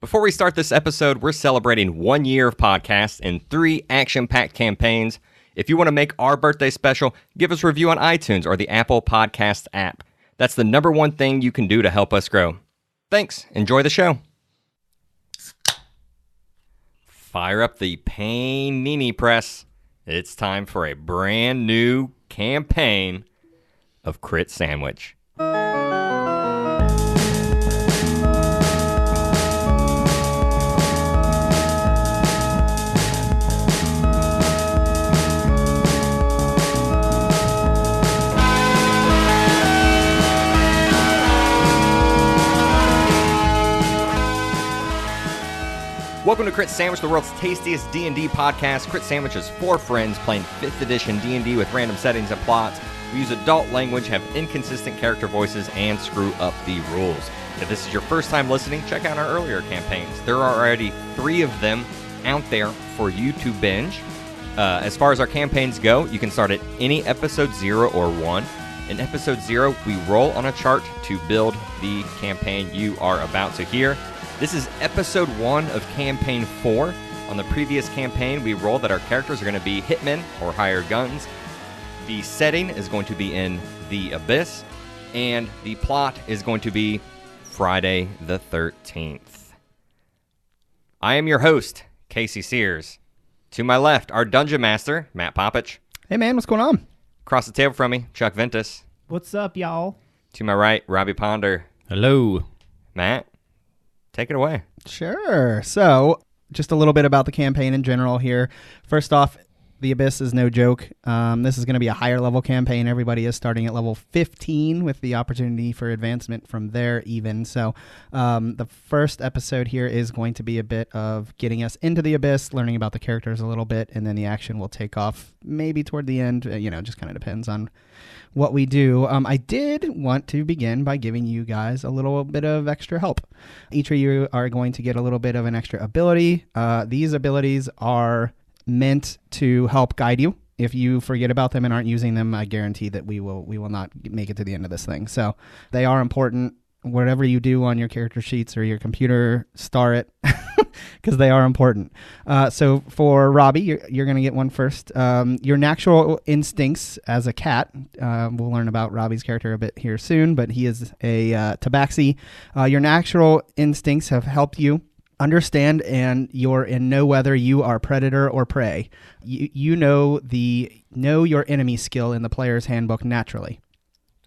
Before we start this episode, we're celebrating 1 year of podcasts and 3 action-packed campaigns. If you want to make our birthday special, give us a review on iTunes or the Apple Podcasts app. That's the number one thing you can do to help us grow. Thanks. Enjoy the show. Fire up the Panini press. It's time for a brand new campaign of Crit Sandwich. Welcome to Crit Sandwich, the world's tastiest D&D podcast. Crit Sandwich is 4 friends playing 5th edition D&D with random settings and plots. We use adult language, have inconsistent character voices, and screw up the rules. If this is your first time listening, check out our earlier campaigns. There are already 3 of them out there for you to binge. As far as our campaigns go, you can start at any episode 0 or 1. In episode 0, we roll on a chart to build the campaign you are about to hear. This is episode 1 of campaign 4. On the previous campaign, we rolled that our characters are going to be hitmen or hired guns. The setting is going to be in the Abyss, and the plot is going to be Friday the 13th. I am your host, Casey Sears. To my left, our Dungeon Master, Matt Popich. Hey man, what's going on? Across the table from me, Chuck Ventus. What's up, y'all? To my right, Robbie Ponder. Hello. Matt, take it away. Sure. So, just a little bit about the campaign in general here. First off, the Abyss is no joke. This is going to be a higher level campaign. Everybody is starting at level 15 with the opportunity for advancement from there even. So the first episode here is going to be a bit of getting us into the Abyss, learning about the characters a little bit, and then the action will take off maybe toward the end. Just kind of depends on what we do. I did want to begin by giving you guys a little bit of extra help. Each of you are going to get a little bit of an extra ability. These abilities are meant to help guide you. If you forget about them and aren't using them, I guarantee that we will not make it to the end of this thing. So they are important. Whatever you do on your character sheets or your computer, star it because they are important. So for Robbie, you're going to get one first. Your natural instincts as a cat. We'll learn about Robbie's character a bit here soon, but he is a Tabaxi. Your natural instincts have helped you understand, and you're in know whether you are predator or prey. You know your enemy skill in the player's handbook naturally.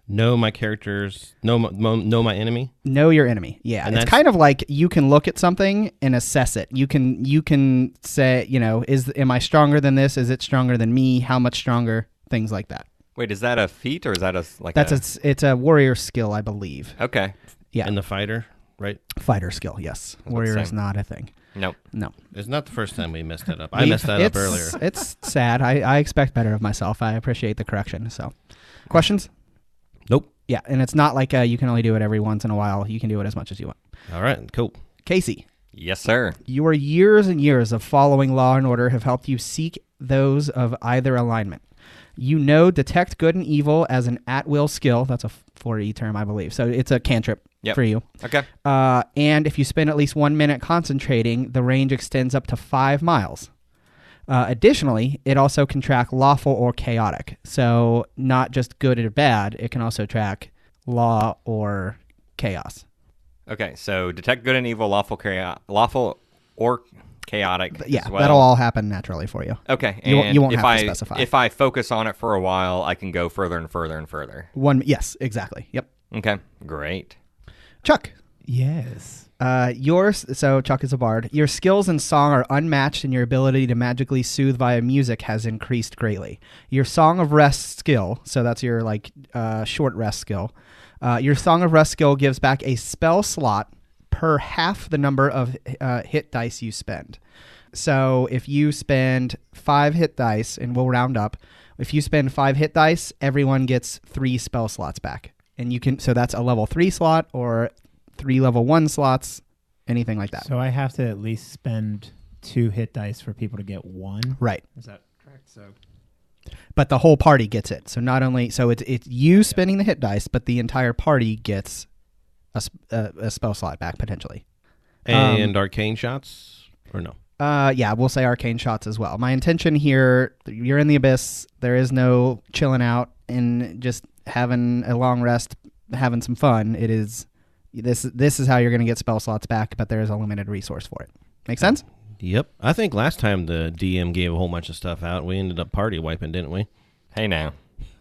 Know my characters. Know my enemy. Know your enemy. Yeah, and it's kind of like you can look at something and assess it. You can say, am I stronger than this? Is it stronger than me? How much stronger? Things like that. Wait, is that a feat or is that it's a warrior skill, I believe. Okay. Yeah. And the fighter. Right? Fighter skill, yes. Warrior is not a thing. Nope. No. It's not the first time we messed that up. I messed that up earlier. It's sad. I expect better of myself. I appreciate the correction. So, questions? Nope. Yeah, and it's not like you can only do it every once in a while. You can do it as much as you want. All right, cool. Casey. Yes, sir. Your years and years of following law and order have helped you seek those of either alignment. You know detect good and evil as an at-will skill. That's a 4E term, I believe. So it's a cantrip for you. Okay. And if you spend at least 1 minute concentrating, the range extends up to 5 miles. Additionally, it also can track lawful or chaotic. So not just good or bad, it can also track law or chaos. Okay, so detect good and evil, lawful or chaotic. Yeah, as well. That'll all happen naturally for you. Okay, and you won't have to specify. If I focus on it for a while, I can go further and further and further. Yes, exactly. Yep. Okay, great. Chuck. Yes. So Chuck is a bard. Your skills in song are unmatched, and your ability to magically soothe via music has increased greatly. Your Song of Rest skill, so that's your short rest skill. Your Song of Rest skill gives back a spell slot per half the number of hit dice you spend. So if you spend 5 hit dice, and we'll round up, if you spend 5 hit dice, everyone gets 3 spell slots back. And so that's a level 3 slot or 3 level 1 slots, anything like that. So I have to at least spend 2 hit dice for people to get 1? Right. Is that correct? So but the whole party gets it. So not only it's you spending the hit dice, but the entire party gets a spell slot back potentially. And arcane shots, or no? Yeah, we'll say arcane shots as well. My intention here, you're in the Abyss. There is no chilling out and just having a long rest, having some fun. It is this is how you're going to get spell slots back, but there is a limited resource for it. Make sense? Yep. I think last time the DM gave a whole bunch of stuff out, we ended up party wiping, didn't we? Hey now.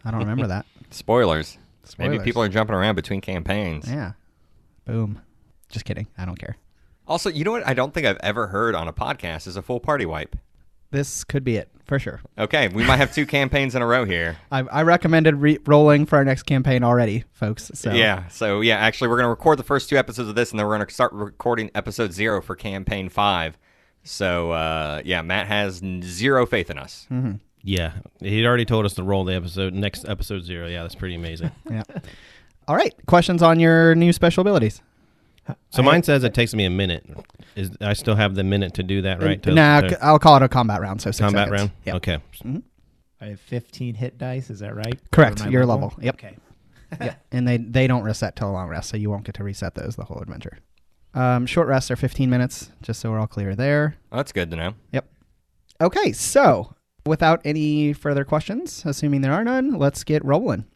I don't remember that. Spoilers. Spoilers. Maybe people are jumping around between campaigns. Yeah. Boom. Just kidding. I don't care. Also, you know what I don't think I've ever heard on a podcast is a full party wipe. This could be it, for sure. Okay, we might have 2 campaigns in a row here. I recommended rolling for our next campaign already, folks. So Yeah, actually, we're going to record the first 2 episodes of this, and then we're going to start recording episode 0 for campaign 5. So, Matt has 0 faith in us. Mm-hmm. Yeah, he'd already told us to roll the next episode 0. Yeah, that's pretty amazing. Yeah. All right, questions on your new special abilities? So mine says it takes me a minute. I still have the minute to do that, right? I'll call it a combat round. So 6 combat seconds. round? Yep. Okay. Mm-hmm. I have 15 hit dice. Is that right? Correct. For my Your level. Yep. Okay. Yep. And they don't reset till a long rest, so you won't get to reset those the whole adventure. Short rests are 15 minutes, just so we're all clear there. Oh, that's good to know. Yep. Okay, so without any further questions, assuming there are none, let's get rolling.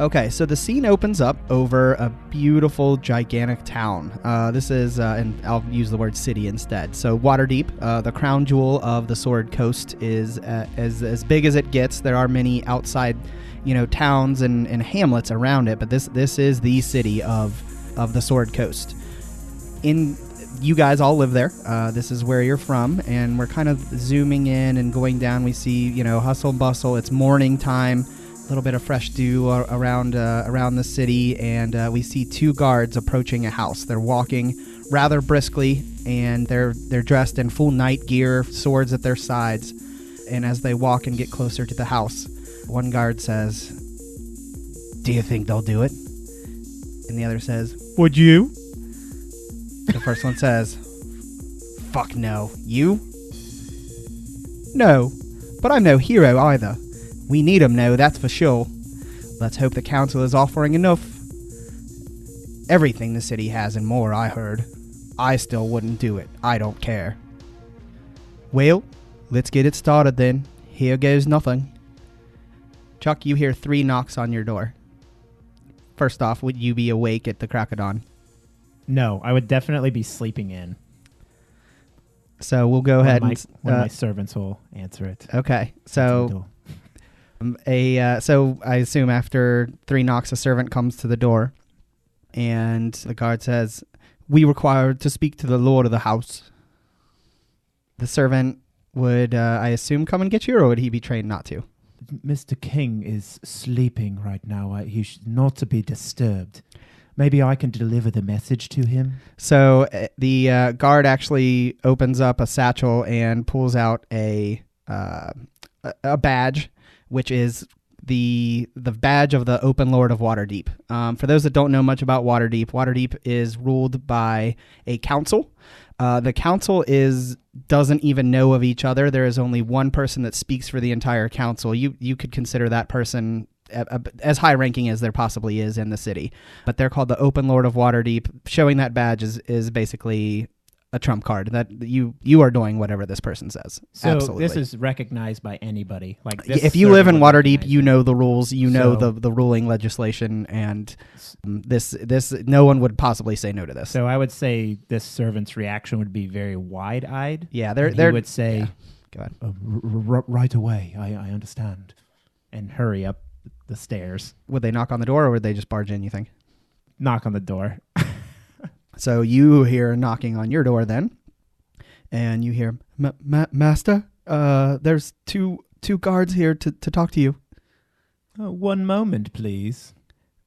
Okay, so the scene opens up over a beautiful, gigantic town. This is, and I'll use the word city instead. So Waterdeep, the crown jewel of the Sword Coast, is as big as it gets. There are many outside, towns and hamlets around it, but this is the city of the Sword Coast. You guys all live there. This is where you're from, and we're kind of zooming in and going down. We see, hustle and bustle. It's morning time. A little bit of fresh dew around the city, and we see 2 guards approaching a house. They're walking rather briskly, and they're dressed in full night gear, swords at their sides. And as they walk and get closer to the house, one guard says, "Do you think they'll do it?" And the other says, "Would you?" The first one says, "Fuck no. You?" "No, but I'm no hero either. We need 'em now, that's for sure. Let's hope the council is offering enough. Everything the city has and more, I heard. I still wouldn't do it. I don't care." "Well, let's get it started then. Here goes nothing." Chuck, you hear 3 knocks on your door. First off, would you be awake at the crack of dawn? No, I would definitely be sleeping in. So we'll go ahead and... One of my servants will answer it. Okay, so... So I assume after 3 knocks, a servant comes to the door, and the guard says, "We require to speak to the lord of the house." The servant would, I assume, come and get you, or would he be trained not to? "Mr. King is sleeping right now. He should not to be disturbed. Maybe I can deliver the message to him." So the guard actually opens up a satchel and pulls out a badge, which is the badge of the Open Lord of Waterdeep. For those that don't know much about Waterdeep, Waterdeep is ruled by a council. The council doesn't even know of each other. There is only one person that speaks for the entire council. You could consider that person as high-ranking as there possibly is in the city. But they're called the Open Lord of Waterdeep. Showing that badge is basically a trump card that you are doing whatever this person says. So Absolutely. This is recognized by anybody. Like this if you live in would Waterdeep, recognize you it. know the rules, you know the ruling legislation, and this no one would possibly say no to this. So I would say this servant's reaction would be very wide-eyed. Yeah, he would say, yeah. Go ahead. Right away, I understand," and hurry up the stairs. Would they knock on the door, or would they just barge in, you think? Knock on the door. So you hear knocking on your door then, and you hear, "Master, there's two guards here to talk to you." One moment, please.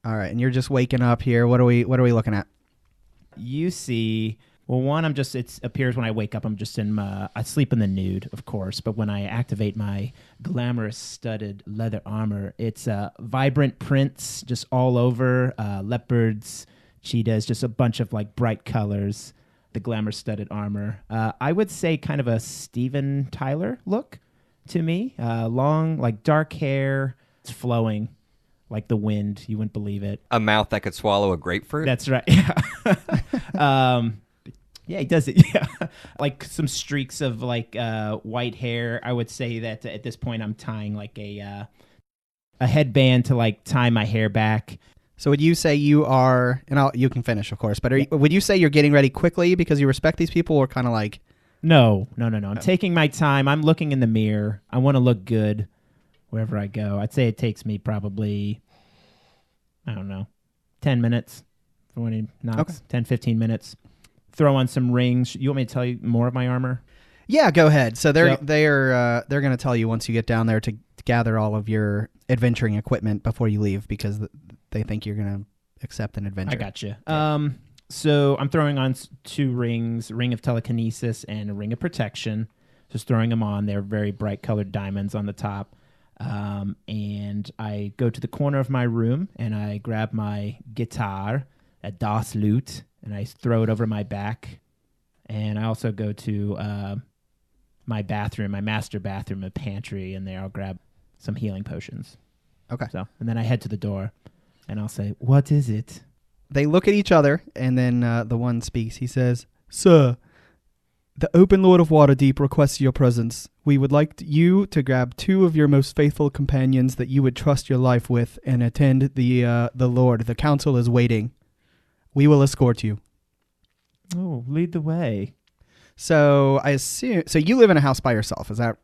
All right, and you're just waking up here. What are we looking at? You see Well, one, it appears when I wake up, I sleep in the nude, of course, but when I activate my glamorous studded leather armor, it's vibrant prints just all over, leopards, cheetahs, just a bunch of like bright colors, the glamour studded armor. I would say kind of a Steven Tyler look to me. Long, like dark hair, it's flowing like the wind. You wouldn't believe it. A mouth that could swallow a grapefruit? That's right. Yeah. Yeah, he does it. Yeah. Like some streaks of like white hair. I would say that at this point I'm tying like a headband to like tie my hair back. So would you say you are, and you can finish, of course, but would you say you're getting ready quickly because you respect these people, or kind of like... No. I'm taking my time. I'm looking in the mirror. I want to look good wherever I go. I'd say it takes me probably, I don't know, 10 minutes for when he knocks. Okay. 10, 15 minutes. Throw on some rings. You want me to tell you more of my armor? Yeah, go ahead. So they're going to tell you once you get down there to gather all of your adventuring equipment before you leave, because they think you're going to accept an adventure. I got you. So I'm throwing on 2 rings, a ring of telekinesis and a ring of protection. Just throwing them on. They're very bright colored diamonds on the top. And I go to the corner of my room and I grab my guitar, a Das lute, and I throw it over my back. And I also go to my bathroom, my master bathroom, a pantry, and there I'll grab some healing potions. Okay. And then I head to the door, and I'll say, "What is it?" They look at each other, and then the one speaks. He says, "Sir, the Open Lord of Waterdeep requests your presence. We would like you to grab 2 of your most faithful companions that you would trust your life with and attend the Lord. The council is waiting. We will escort you." Oh, lead the way. So I assume, so you live in a house by yourself. Is that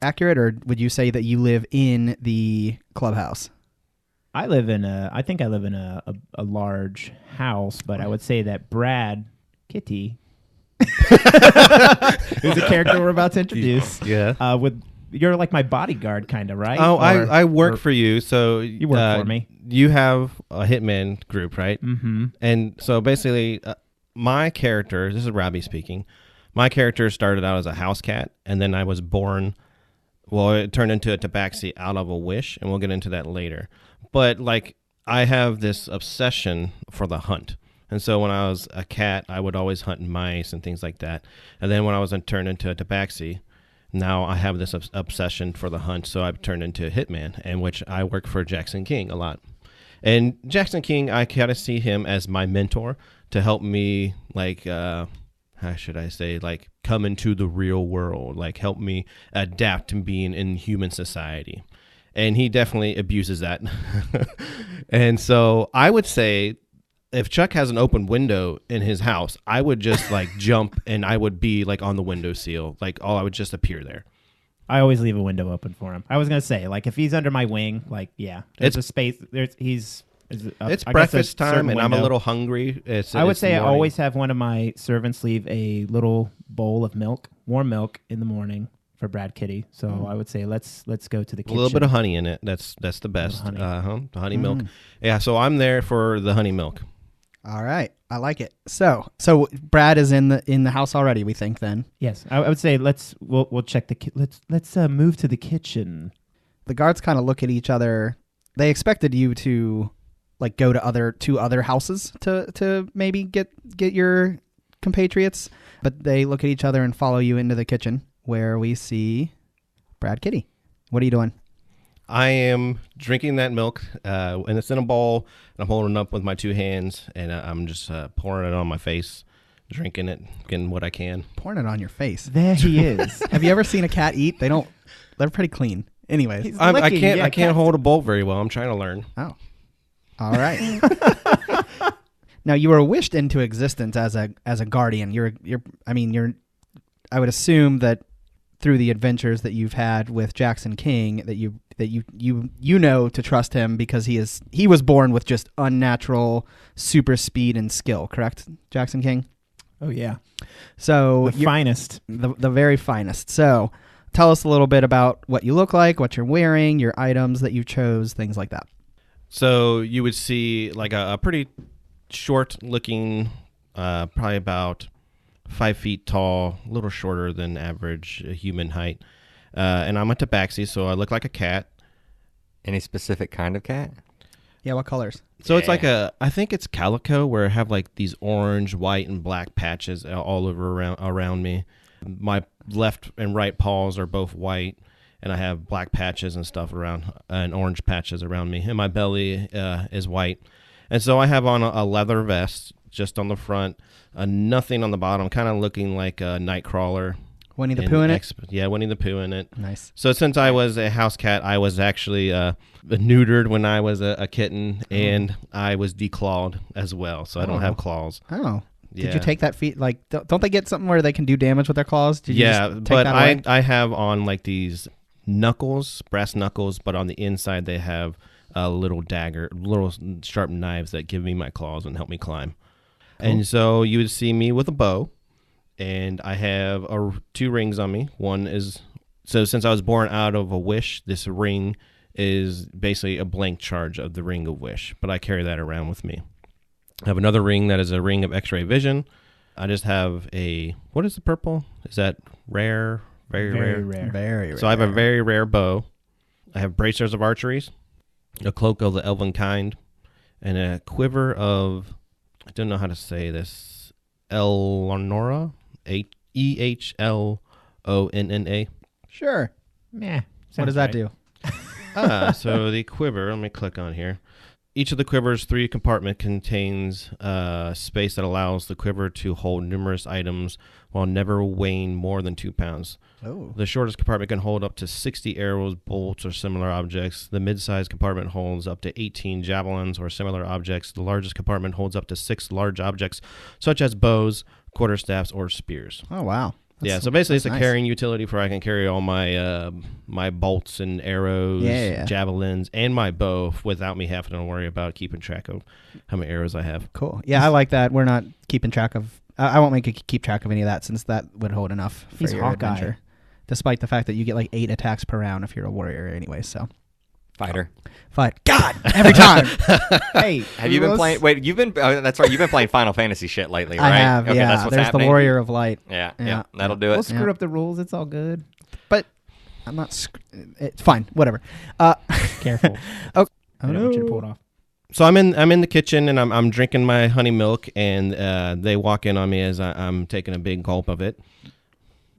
accurate, or would you say that you live in the clubhouse? I think I live in a large house, but I would say that Brad Kitty, who's a character we're about to introduce, you're like my bodyguard, kind of, right? Oh, I work for you, so you work for me. You have a hitman group, right? Mm-hmm. And so basically, my character, this is Robbie speaking, my character started out as a house cat, and then I was born, well, it turned into a tabaxi out of a wish, and we'll get into that later. But, like, I have this obsession for the hunt. And so when I was a cat, I would always hunt mice and things like that. And then when I was turned into a tabaxi, now I have this obsession for the hunt, so I've turned into a hitman, in which I work for Jackson King a lot. And Jackson King, I kind of see him as my mentor to help me, like, how should I say, like, come into the real world, like, help me adapt to being in human society. And he definitely abuses that. And so I would say, if Chuck has an open window in his house, I would just like jump and I would be like on the windowsill. Like, I would just appear there. I always leave a window open for him. I was going to say, like, if he's under my wing, like, yeah, there's a space. It's breakfast time and I'm a little hungry. I would say morning. I always have one of my servants leave a little bowl of milk, warm milk in the morning for Brad Kitty. So I would say let's go to the kitchen. A little bit of honey in it. That's the best. Honey. The honey milk. Yeah, so I'm there for the honey milk. All right, I like it. So Brad is in the house already, we think, then. Yes, I would say we'll check let's move to the kitchen. The guards kind of look at each other. They expected you to like go to two other houses to maybe get your compatriots, but they look at each other and follow you into the kitchen, where we see Brad Kitty. What are you doing? I am drinking that milk, and it's in a bowl, and I'm holding it up with my 2 hands, and I'm just pouring it on my face, drinking it, getting what I can. Pouring it on your face. There he is. Have you ever seen a cat eat? They're pretty clean. Anyways. I can't hold a bowl very well. I'm trying to learn. Oh. All right. Now, you were wished into existence as a guardian. I would assume that through the adventures that you've had with Jackson King, that you know to trust him, because he was born with just unnatural super speed and skill, correct, Jackson King? Oh yeah. So the finest. The very finest. So tell us a little bit about what you look like, what you're wearing, your items that you chose, things like that. So you would see like a pretty short looking, probably about 5 feet tall, a little shorter than average human height. And I'm a tabaxi, so I look like a cat. Any specific kind of cat? Yeah, what colors? So it's like I think it's calico, where I have like these orange, white, and black patches all over around me. My left and right paws are both white, and I have black patches and stuff around, and orange patches around me. And my belly is white. And so I have on a leather vest just on the front, nothing on the bottom, kind of looking like a Nightcrawler. Winnie the Pooh in it? Yeah, Winnie the Pooh in it. Nice. So since I was a house cat, I was actually neutered when I was a kitten, and I was declawed as well, so I don't have claws. Oh. Yeah. Did you take that feat? Like, don't they get something where they can do damage with their claws? Did you Yeah, just take but that away? I have on like these knuckles, brass knuckles, but on the inside they have a little dagger, little sharp knives that give me my claws and help me climb. Cool. And so you would see me with a bow. And I have 2 rings on me. One is, so since I was born out of a wish, this ring is basically a blank charge of the ring of wish, but I carry that around with me. I have another ring that is a ring of x-ray vision. I just have what is the purple? Is that rare? Very rare. Very rare. So I have a very rare bow. I have bracers of archeries, a cloak of the elven kind, and a quiver of, I don't know how to say this, Elonora? EHLONNA. Sure. Meh. What does that do? So the quiver, let me click on here. Each of the quiver's 3 compartment contains space that allows the quiver to hold numerous items while never weighing more than 2 pounds. Oh. The shortest compartment can hold up to 60 arrows, bolts, or similar objects. The mid-sized compartment holds up to 18 javelins or similar objects. The largest compartment holds up to 6 large objects, such as bows, quarterstaffs, or spears. Oh, wow. So basically it's a nice. carrying utility where I can carry all my my bolts and arrows, javelins, and my bow without me having to worry about keeping track of how many arrows I have. Cool. Yeah, I like that. We're not keeping track of... I won't make you keep track of any of that, since that would hold enough for He's your Hawkeye. adventure. Despite the fact that you get like 8 attacks per round if you're a warrior anyway, so... Fighter. Fight. God! Every time! Hey, Have you been playing? Wait, you've been. That's right. You've been playing Final Fantasy shit lately, right? I have, okay, yeah. That's what's There's happening. the Warrior of Light. Yeah. That'll do it. We'll screw up the rules. It's all good. But I'm not... it's fine. Whatever. Careful. Oh, I don't want you to pull it off. So I'm in the kitchen and I'm drinking my honey milk, and they walk in on me as I'm taking a big gulp of it.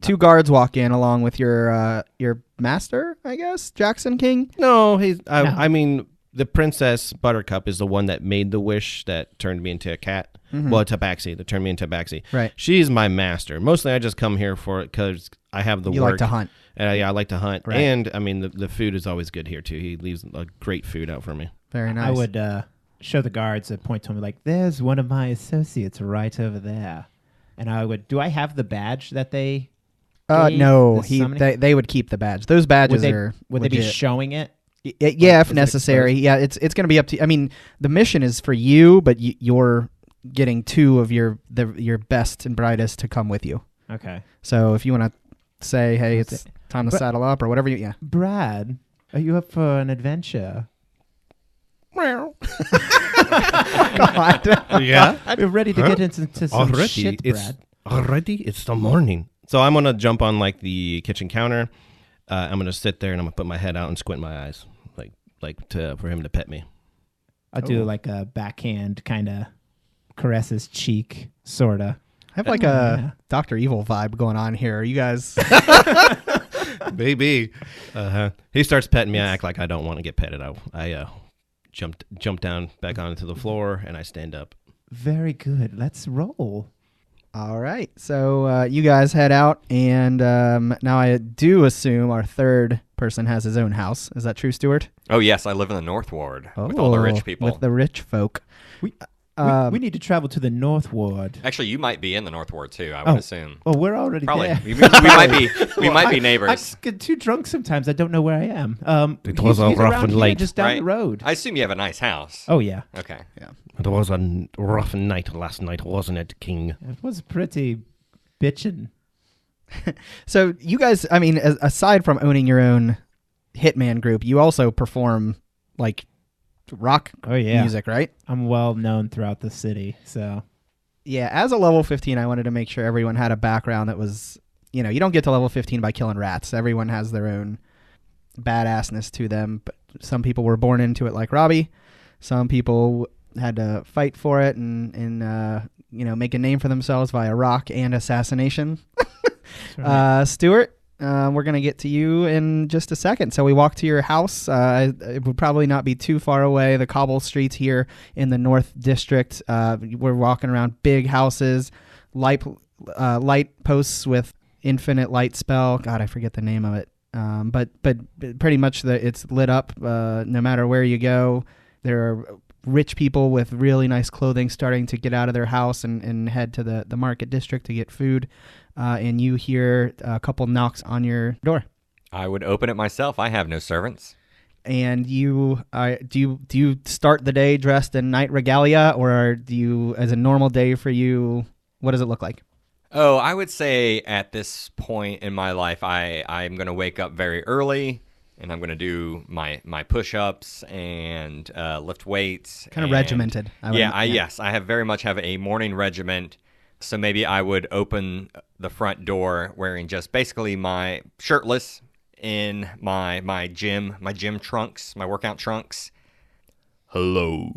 2 guards walk in along with your master, I guess, Jackson King. No, I mean, the Princess Buttercup is the one that made the wish that turned me into a cat. Mm-hmm. Well, Tabaxi, that turned me into Tabaxi. Right. She's my master. Mostly I just come here for it because I have the You work. like to hunt. Yeah, I like to hunt. Right. And, I mean, the food is always good here, too. He leaves great food out for me. Very nice. I would show the guards a point to me like, there's one of my associates right over there. And I would, do I have the badge that they... No, the summoning? they would keep the badge. Those badges are Would they be legit. showing it? Yeah, if is it necessary. exposed? Yeah, it's going to be up to. I mean, the mission is for you, but you're getting 2 of your best and brightest to come with you. Okay. So if you want to say, hey, it's time to But- saddle up or whatever, yeah. Brad, are you up for an adventure? God. Yeah. We're ready to get into some Already, shit, Brad. It's the morning. So I'm going to jump on like the kitchen counter. I'm going to sit there and I'm going to put my head out and squint my eyes for him to pet me. I'll do like a backhand kind of caress his cheek, sort of. I have like a Dr. Evil vibe going on here. You guys. Baby. He starts petting me. I act like I don't want to get petted. I jump down back onto the floor and I stand up. Very good. Let's roll. All right. So you guys head out, and now I do assume our third person has his own house. Is that true, Stewart? Oh yes, I live in the North Ward with all the rich people. With the rich folk. We need to travel to the North Ward. Actually, you might be in the North Ward too. I would assume. Well, we're already Probably. there. We might be neighbors. I get too drunk sometimes. I don't know where I am. It was a he's rough around and here, late. just down Right. the road. I assume you have a nice house. Oh yeah, Okay. Yeah. It was a rough night last night, wasn't it, King? it was pretty bitchin'. So you guys, I mean, aside from owning your own hitman group, you also perform like rock Oh yeah, music, right? I'm well known throughout the city. So Yeah, as a level 15, I wanted to make sure everyone had a background that was, you don't get to level 15 by killing rats. Everyone has their own badassness to them. But some people were born into it like Robbie. Some people had to fight for it and make a name for themselves via rock and assassination. Right. Stewart, we're going to get to you in just a second. So we walk to your house. It would probably not be too far away. The cobble streets here in the North District. We're walking around big houses, light posts with infinite light spell. God, I forget the name of it. But pretty much it's lit up no matter where you go. There are rich people with really nice clothing starting to get out of their house and head to the market district to get food. And you hear a couple knocks on your door. I would open it myself. I have no servants. And do you start the day dressed in night regalia, or do you, as a normal day for you, what does it look like? Oh, I would say at this point in my life, I'm going to wake up very early, and I'm going to do my push-ups and lift weights. Kind of regimented. Yes, I very much have a morning regiment. So maybe I would open the front door wearing just basically my shirtless in my gym trunks, my workout trunks. Hello.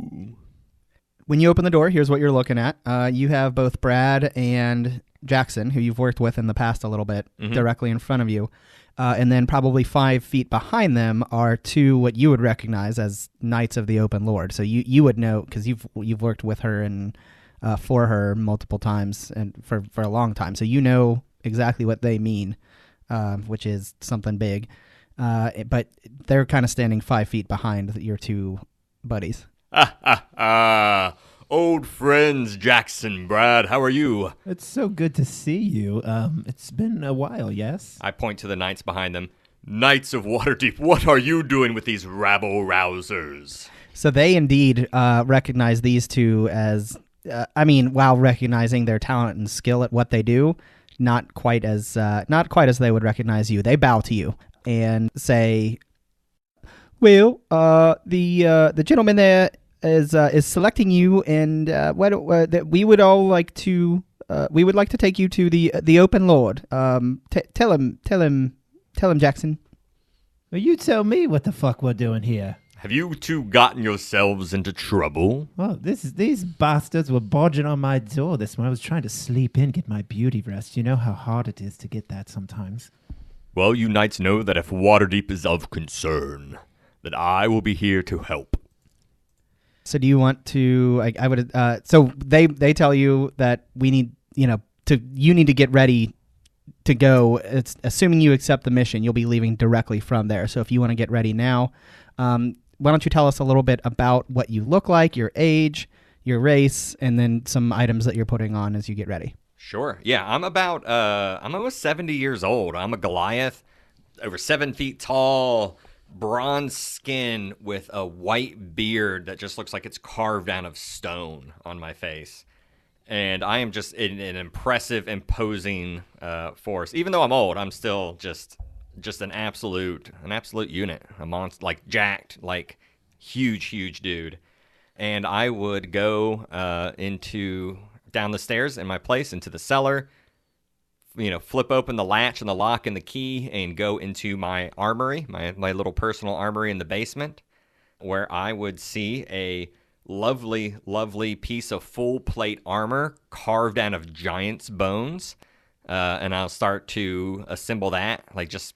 When you open the door, here's what you're looking at. You have both Brad and Jackson, who you've worked with in the past a little bit, directly in front of you. And then probably 5 feet behind them are two what you would recognize as Knights of the Open Lord. So you would know, because you've worked with her and for her multiple times and for a long time. So you know exactly what they mean, which is something big. But they're kind of standing 5 feet behind your two buddies. Old friends, Jackson, Brad, how are you? It's so good to see you. It's been a while, yes? I point to the knights behind them. Knights of Waterdeep, what are you doing with these rabble-rousers? So they indeed recognize these two as, while recognizing their talent and skill at what they do, not quite as they would recognize you. They bow to you and say, "Well, the gentleman there is selecting you, and we would like to take you to the Open Lord. Tell him, Jackson." Well, you tell me what the fuck we're doing here. Have you two gotten yourselves into trouble? Well, these bastards were barging on my door this morning. I was trying to sleep in, get my beauty rest. You know how hard it is to get that sometimes. Well, you knights know that if Waterdeep is of concern, that I will be here to help. So do you want to? I would. So they tell you that we need, you need to get ready to go. It's assuming you accept the mission, you'll be leaving directly from there. So if you want to get ready now, why don't you tell us a little bit about what you look like, your age, your race, and then some items that you're putting on as you get ready. Sure. Yeah, I'm almost 70 years old. I'm a Goliath, over 7 feet tall, bronze skin with a white beard that just looks like it's carved out of stone on my face. And I am just an impressive, imposing force. Even though I'm old, I'm still just an absolute unit, a monster, like jacked, like huge dude. And I would go down the stairs in my place into the cellar, flip open the latch and the lock and the key and go into my armory, my little personal armory in the basement, where I would see a lovely piece of full plate armor carved out of giant's bones. And I'll start to assemble that, like just,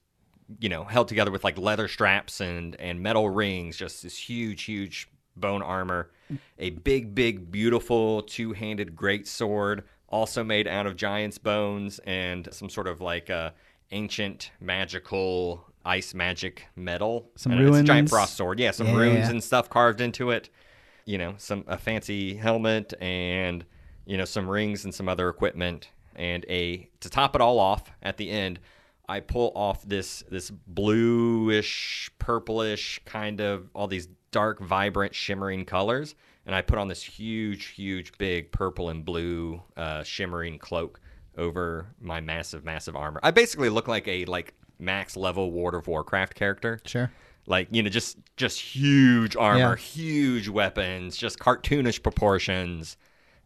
held together with like leather straps and metal rings, just this huge bone armor. A big, beautiful two-handed greatsword, also made out of giant's bones, and some sort of like ancient magical ice magic metal. Some runes. It's a giant frost sword. Yeah, some runes and stuff carved into it. A fancy helmet and, some rings and some other equipment. And to top it all off at the end, I pull off this bluish, purplish kind of all these dark, vibrant, shimmering colors, and I put on this huge, big purple and blue shimmering cloak over my massive armor. I basically look like a max level World of Warcraft character. Sure. Just huge armor, huge weapons, just cartoonish proportions,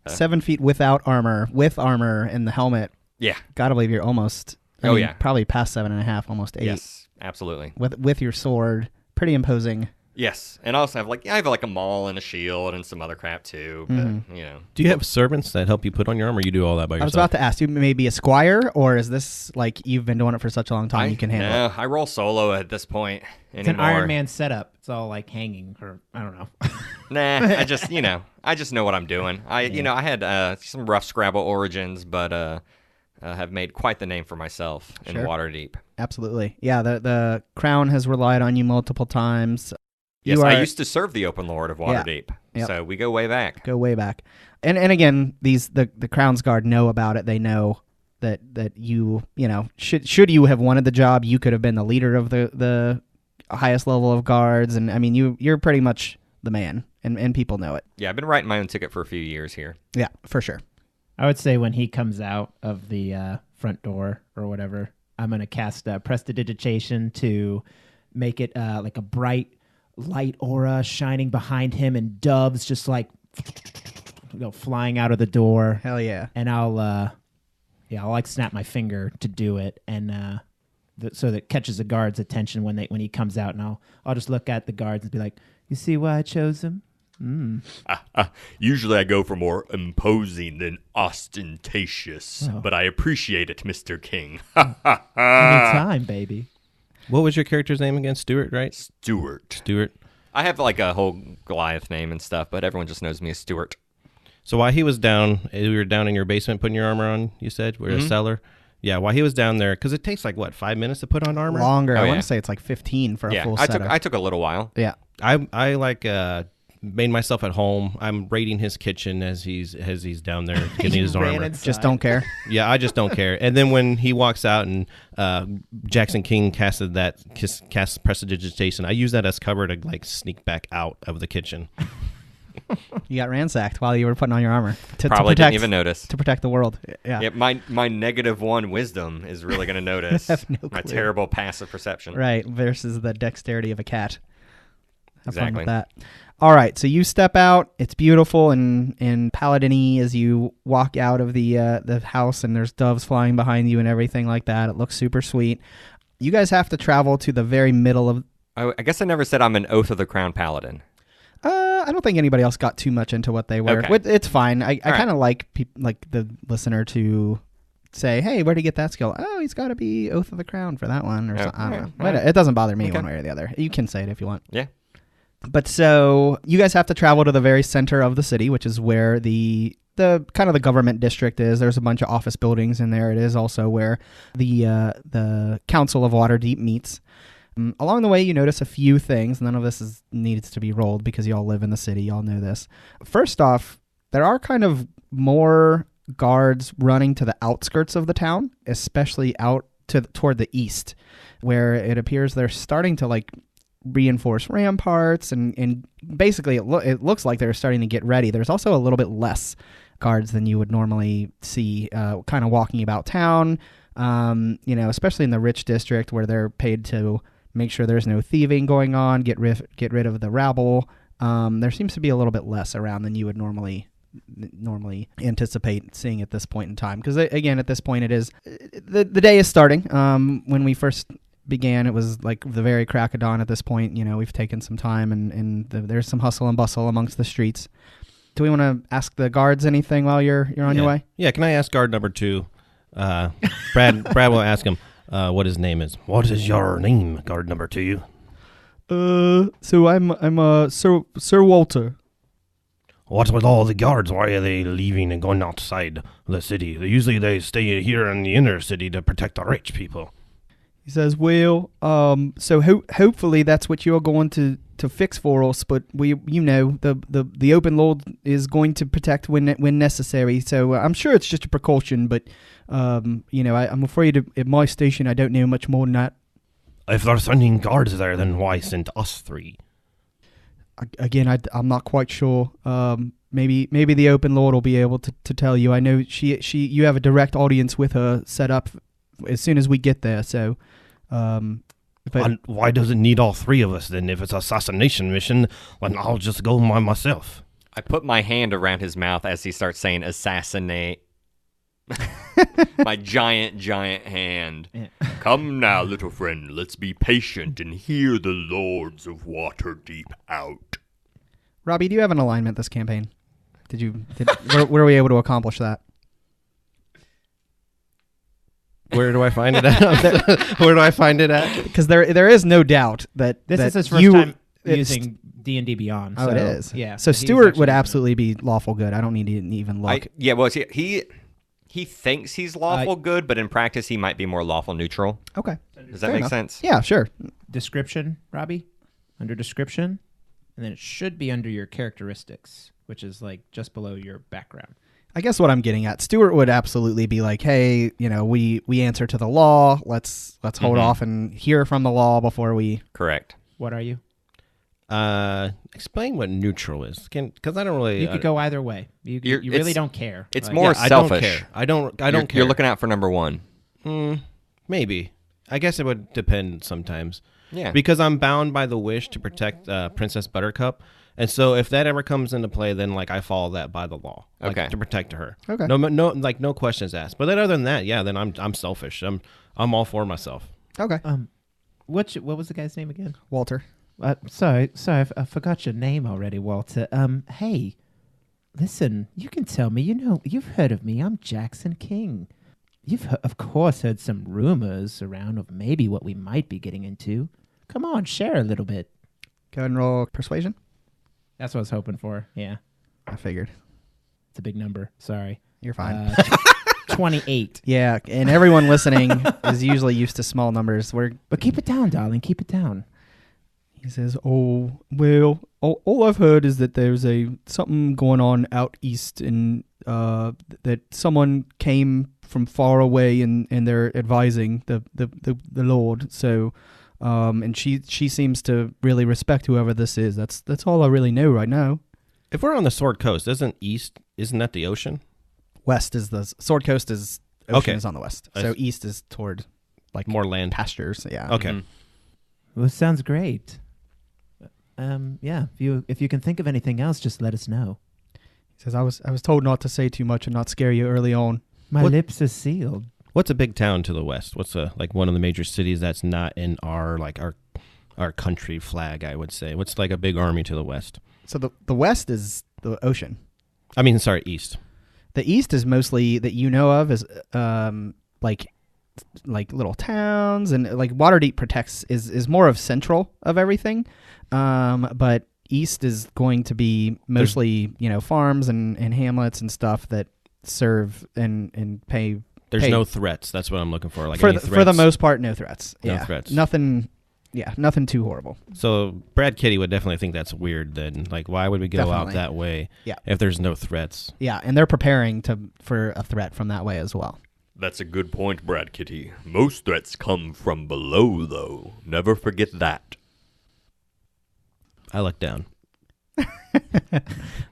7 feet without armor, with armor and the helmet. Yeah. Gotta believe you're almost. Yeah. Probably past 7.5, almost 8. Yes, absolutely. With your sword, pretty imposing. Yes, and I also have I have a maul and a shield and some other crap too. But Do you have servants that help you put on your armor? Or you do all that by yourself? I was about to ask you, maybe a squire, or is this like you've been doing it for such a long time you can handle it? I roll solo at this point. It's an Iron Man setup. It's all like hanging, or I don't know. Nah, I just I just know what I'm doing. I had some rough Scrabble origins, but have made quite the name for myself in Waterdeep. Absolutely, yeah. The crown has relied on you multiple times. Yes, I used to serve the Open Lord of Waterdeep, so we go way back. And again, the Crown's Guard know about it. They know that you should you have wanted the job, you could have been the leader of the highest level of guards, and I mean you're pretty much the man, and people know it. Yeah, I've been writing my own ticket for a few years here. Yeah, for sure. I would say when he comes out of the front door or whatever, I'm gonna cast Prestidigitation to make it like a bright light aura shining behind him, and doves just like flying out of the door. Hell yeah! And I'll like snap my finger to do it, and so that catches the guard's attention when he comes out, and I'll just look at the guards and be like, "You see why I chose him?" Usually I go for more imposing than ostentatious, but I appreciate it, Mr. King. Anytime, baby. What was your character's name again? Stewart, right? Stewart. I have like a whole Goliath name and stuff, but everyone just knows me as Stewart. So while he was down, we were down in your basement putting your armor on, you said? We're a cellar? Yeah, while he was down there, because it takes 5 minutes to put on armor? Longer. I want to say it's like 15 for a full setup. I took a little while. Yeah. I made myself at home. I'm raiding his kitchen as he's down there getting his armor. Just don't care. Yeah, I just don't care. And then when he walks out and Jackson King cast Prestidigitation, I use that as cover to sneak back out of the kitchen. You got ransacked while you were putting on your armor. Probably didn't even notice. To protect the world. Yeah. My -1 wisdom is really going to notice. Have no my clue. terrible passive perception. Right, versus the dexterity of a cat. Have fun Exactly. with that. All right, so you step out. It's beautiful and Paladin-y as you walk out of the house, and there's doves flying behind you and everything like that. It looks super sweet. You guys have to travel to the very middle of... I guess I never said I'm an Oath of the Crown Paladin. I don't think anybody else got too much into what they were. Okay. It's fine. I kind of right. like the listener to say, hey, where'd he get that skill? Oh, he's got to be Oath of the Crown for that one. Or something. I don't know. Right. It doesn't bother me one way or the other. You can say it if you want. Yeah. But so you guys have to travel to the very center of the city, which is where the kind of the government district is. There's a bunch of office buildings in there. It is also where the Council of Waterdeep meets. Along the way, you notice a few things. None of this needs to be rolled because y'all live in the city. Y'all know this. First off, there are kind of more guards running to the outskirts of the town, especially out toward the east, where it appears they're starting to reinforce ramparts and basically it looks like they're starting to get ready. There's also a little bit less guards than you would normally see kind of walking about town, especially in the rich district where they're paid to make sure there's no thieving going on, get rid of the rabble. There seems to be a little bit less around than you would normally anticipate seeing at this point in time. Because again, at this point, it is the day is starting. When we first began, it was like the very crack of dawn. At this point, we've taken some time and there's some hustle and bustle amongst the streets. Do we want to ask the guards anything while you're on your way? Yeah, can I ask guard number 2? Brad will ask him what his name is. What is your name, guard number 2? So I'm Sir Walter. What's with all the guards? Why are they leaving and going outside the city? Usually they stay here in the inner city to protect the rich people. He says, well, so hopefully that's what you're going to fix for us, but the Open Lord is going to protect when necessary, so I'm sure it's just a precaution, but, I'm afraid at my station I don't know much more than that. If they're sending guards there, then why send us 3? Again, I'm not quite sure. Maybe the Open Lord will be able to tell you. I know you have a direct audience with her set up as soon as we get there, so... And why does it need all 3 of us then? If it's an assassination mission, then I'll just go by myself. I put my hand around his mouth as he starts saying assassinate. My giant hand. Yeah. Come now, little friend, let's be patient and hear the lords of Waterdeep out. Robbie, do you have an alignment this campaign? Were we able to accomplish that? Where do I find it at? Where do I find it at? Because there is no doubt that This that is his first time using D&D Beyond. Oh, so, it is. Yeah. So he's Stewart actually would doing it. absolutely be lawful good. I don't need to even look. He thinks he's lawful good, but in practice he might be more lawful neutral. Okay. Does that Fair make enough. sense? Yeah, sure. Description, Robbie, under description, and then it should be under your characteristics, which is like just below your background. I guess what I'm getting at, Stewart would absolutely be like, hey, we answer to the law. Let's hold off and hear from the law before we. Correct. What are you? Explain what neutral is, because I don't really. You could go either way. You really don't care. It's Like, more selfish. I don't care. I don't care. You're looking out for number one. Maybe. I guess it would depend sometimes. Yeah. Because I'm bound by the wish to protect Princess Buttercup. And so if that ever comes into play, then like I follow that by the law. Like, Okay. to protect her. Okay. No questions asked. But then other than that, yeah, then I'm selfish. I'm all for myself. Okay. what was the guy's name again? Walter. Sorry, I forgot your name already, Walter. Hey, listen, you can tell me. You've heard of me. I'm Jackson King. You've of course heard some rumors around of maybe what we might be getting into. Come on, share a little bit. Go ahead and roll persuasion. That's what I was hoping for. Yeah, I figured. it's a big number. Sorry. You're fine. 28. Yeah, and everyone listening is usually used to small numbers. But keep it down, darling. Keep it down. He says, "Oh, well, all I've heard is that there's something going on out east, and that someone came from far away, and they're advising the Lord. So, and she seems to really respect whoever this is. That's all I really know right now. If we're on the Sword Coast, isn't that the ocean? West is the Sword Coast is ocean Okay. is on the west, so east is toward like More land. pastures. Yeah. Okay. Well, it sounds great. Yeah. If you can think of anything else, just let us know. He says, I was told not to say too much and not scare you early on. My What- lips are sealed. What's a big town to the west? What's one of the major cities that's not in our country flag, I would say? What's like a big army to the west? So the west is the ocean. I mean, sorry, east. The east is mostly that you know of is like little towns, and like Waterdeep protects is more of central of everything. But east is going to be mostly farms and hamlets and stuff that serve and pay. There's pay. no threats. That's what I'm looking for. Like for any the threats? most part, no threats. No Yeah, threats. Nothing. Yeah, nothing too horrible. So Brad Kitty would definitely think that's weird. Then, like, why would we go out Definitely. that way? Yeah. If there's no threats. Yeah, and they're preparing for a threat from that way as well. That's a good point, Brad Kitty. Most threats come from below, though. Never forget that. I look down.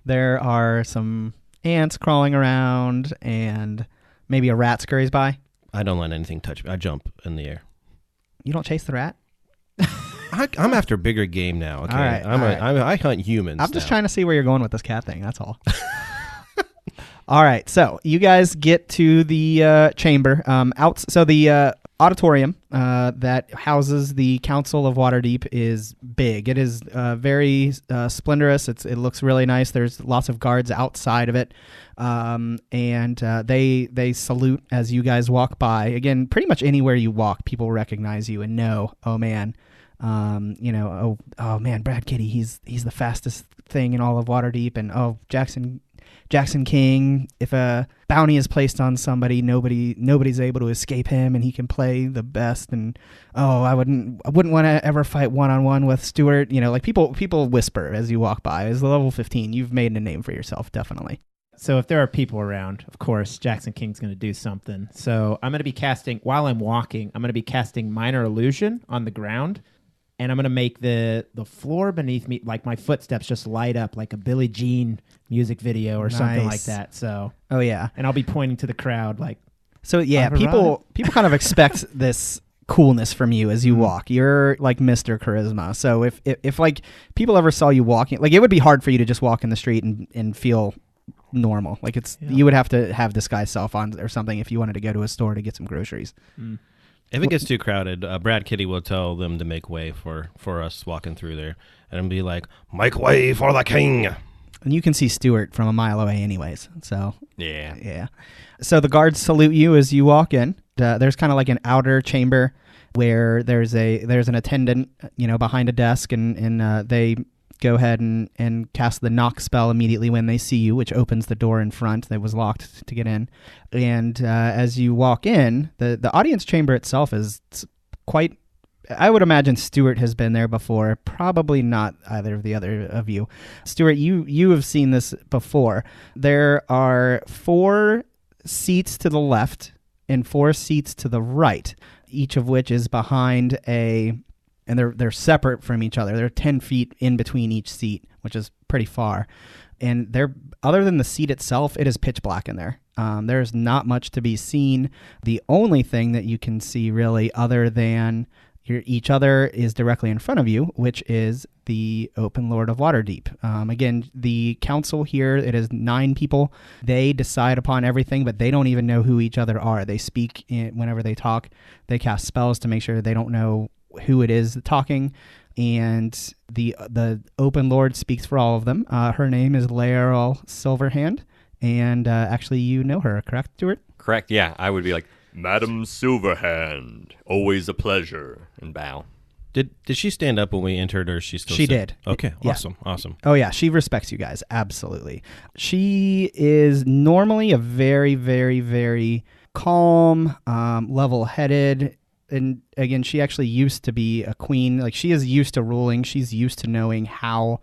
There are some ants crawling around, and maybe a rat scurries by. I don't let anything touch me. I jump in the air. You don't chase the rat? I'm after bigger game now. Okay, All right, I hunt humans. I'm just now. trying to see where you're going with this cat thing. That's all. All right, so you guys get to the chamber. So the auditorium that houses the Council of Waterdeep is big. It is very splendorous. It looks really nice. There's lots of guards outside of it, and they salute as you guys walk by. Again, pretty much anywhere you walk, people recognize you and know, oh man, oh man, Brad Kitty, he's the fastest thing in all of Waterdeep, and oh Jackson King, if a bounty is placed on somebody, nobody's able to escape him, and he can play the best. And I wouldn't want to ever fight one-on-one with Stewart. Like people whisper as you walk by. As level 15, you've made a name for yourself, definitely. So if there are people around, of course, Jackson King's going to do something. So I'm going to be casting, while I'm walking, I'm going to be casting Minor Illusion on the ground. And I'm going to make the floor beneath me, like my footsteps, just light up like a Billie Jean music video or something like Nice. that. So, Oh yeah. and I'll be pointing to the crowd like, So yeah, I've people kind of expect this coolness from you as you walk. You're like Mr. Charisma. So if like people ever saw you walking, like it would be hard for you to just walk in the street and feel normal. Like you would have to have disguise self on or something if you wanted to go to a store to get some groceries. If it gets too crowded, Brad Kitty will tell them to make way for us walking through there, and be like, "Make way for the king." And you can see Stewart from a mile away anyways. So Yeah. So the guards salute you as you walk in. There's kind of like an outer chamber where there's an attendant, behind a desk, and they go ahead and cast the knock spell immediately when they see you, which opens the door in front that was locked to get in. And as you walk in, the audience chamber itself is quite... I would imagine Stewart has been there before. Probably not either of the other of you. Stewart, you have seen this before. There are 4 seats to the left and 4 seats to the right, each of which is behind and they're separate from each other. They're 10 feet in between each seat, which is pretty far. And other than the seat itself, it is pitch black in there. There's not much to be seen. The only thing that you can see really other than each other is directly in front of you, which is the Open Lord of Waterdeep. Again, the council here, it is 9 people. They decide upon everything, but they don't even know who each other are. They speak whenever they talk. They cast spells to make sure they don't know who it is talking. And the Open Lord speaks for all of them. Her name is Laeral Silverhand. And actually, you know her, correct, Stewart? Correct, yeah. I would be like, Madam Silverhand, always a pleasure, and bow. Did she stand up when we entered, or she still? She did. Okay, Yeah. awesome. Oh yeah, she respects you guys, absolutely. She is normally a very, very, very calm, level-headed, and again, she actually used to be a queen. Like, she is used to ruling. She's used to knowing how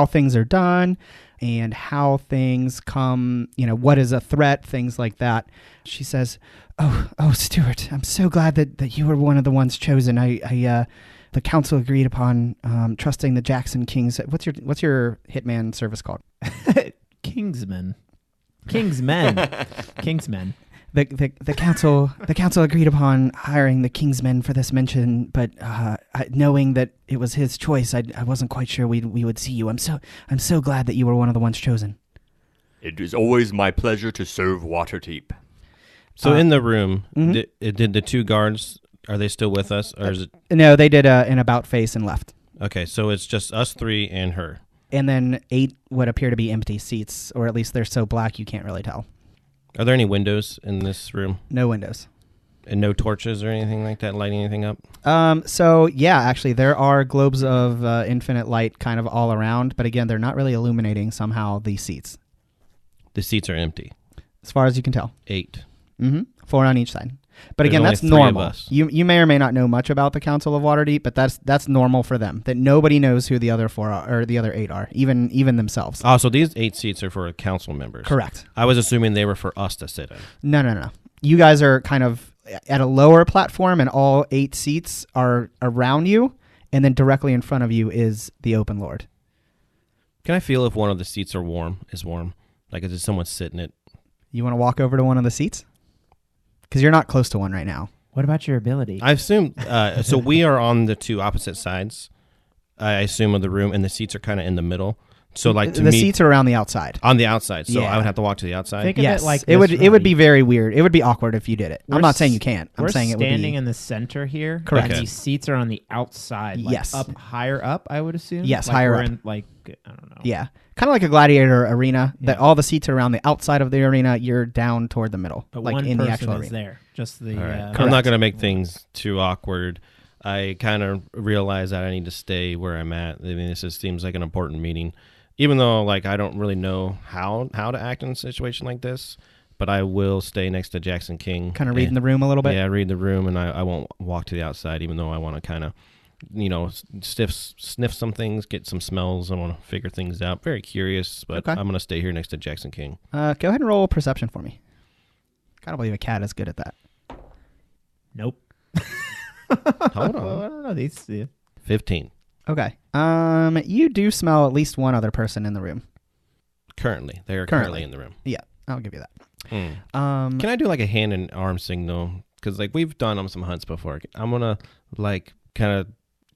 things are done and how things come, what is a threat, things like that. She says, Oh, Stewart, I'm so glad that you were one of the ones chosen. The council agreed upon trusting the Jackson Kings. What's your hitman service called? Kingsmen. The council agreed upon hiring the Kingsmen for this mission, but knowing that it was his choice, I wasn't quite sure we would see you. I'm so glad that you were one of the ones chosen. It is always my pleasure to serve Waterdeep. So in the room, mhm. did the 2 guards, are they still with us, or is it? No, they did an about face and left. Okay, so it's just us 3 and her. And then 8 what appear to be empty seats, or at least they're so black you can't really tell. Are there any windows in this room? No windows. And no torches or anything like that lighting anything up? So yeah, actually there are globes of infinite light kind of all around, but again, they're not really illuminating somehow the seats. The seats are empty. As far as you can tell. 8. 4 on each side. But There's again, only that's 3 of normal. us. You may or may not know much about the Council of Waterdeep, but that's normal for them. That nobody knows who the other 4 are, or the other 8 are, even themselves. Oh, so these 8 seats are for council members. Correct. I was assuming they were for us to sit in. No. You guys are kind of at a lower platform, and all 8 seats are around you, and then directly in front of you is the Open Lord. Can I feel if one of the seats are warm? Like, is someone sitting it? You want to walk over to one of the seats? Because you're not close to one right now. What about your ability? I assume, so we are on the 2 opposite sides, I assume, of the room, and the seats are kind of in the middle. So, like, the seats are around the outside. On the outside, so Yeah. I would have to walk to the outside. Think of Yes, it like it would. this, It would be Robbie. very weird. It would be awkward if you did it. I'm We're not saying you can't. I'm We're saying it would standing be. in the center here. Correct. And these seats are on the outside. Like Yes. higher up, I would assume. Yes, like higher we're up. In, like, I don't know. Yeah, kind of like a gladiator arena. That Yeah. all the seats are around the outside of the arena. You're down toward the middle, But like one in the person actual is arena. there. Just the. All right. Correct. I'm not going to make things too awkward. I kind of realize that I need to stay where I'm at. I mean, this seems like an important meeting. Even though, like, I don't really know how to act in a situation like this, but I will stay next to Jackson King. Kind of reading the room a little bit. Yeah, read the room, and I won't walk to the outside, even though I want to kind of, sniff some things, get some smells. I want to figure things out. Very curious, but Okay. I'm going to stay here next to Jackson King. Go ahead and roll perception for me. Gotta believe a cat is good at that. Nope. Hold Well, on. I don't know. These. Yeah. 15. Okay. You do smell at least one other person in the room. Currently. They are Currently. currently in the room. Yeah, I'll give you that. Can I do like a hand and arm signal because like we've done some hunts before. I'm gonna like kind of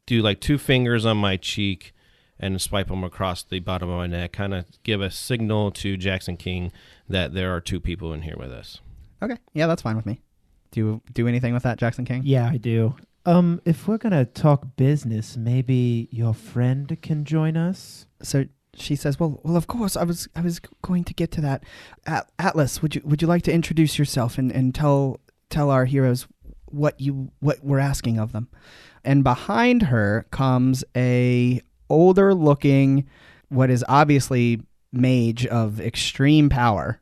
do like 2 fingers on my cheek and swipe them across the bottom of my neck, kind of give a signal to Jackson King that there are 2 people in here with us. Okay. Yeah, that's fine with me. Do you do anything with that, Jackson King? Yeah, I do. If we're gonna talk business, maybe your friend can join us. So she says, "Well, of course. I was going to get to that. Atlas, would you like to introduce yourself and tell our heroes what we're asking of them?" And behind her comes a older looking, what is obviously mage of extreme power.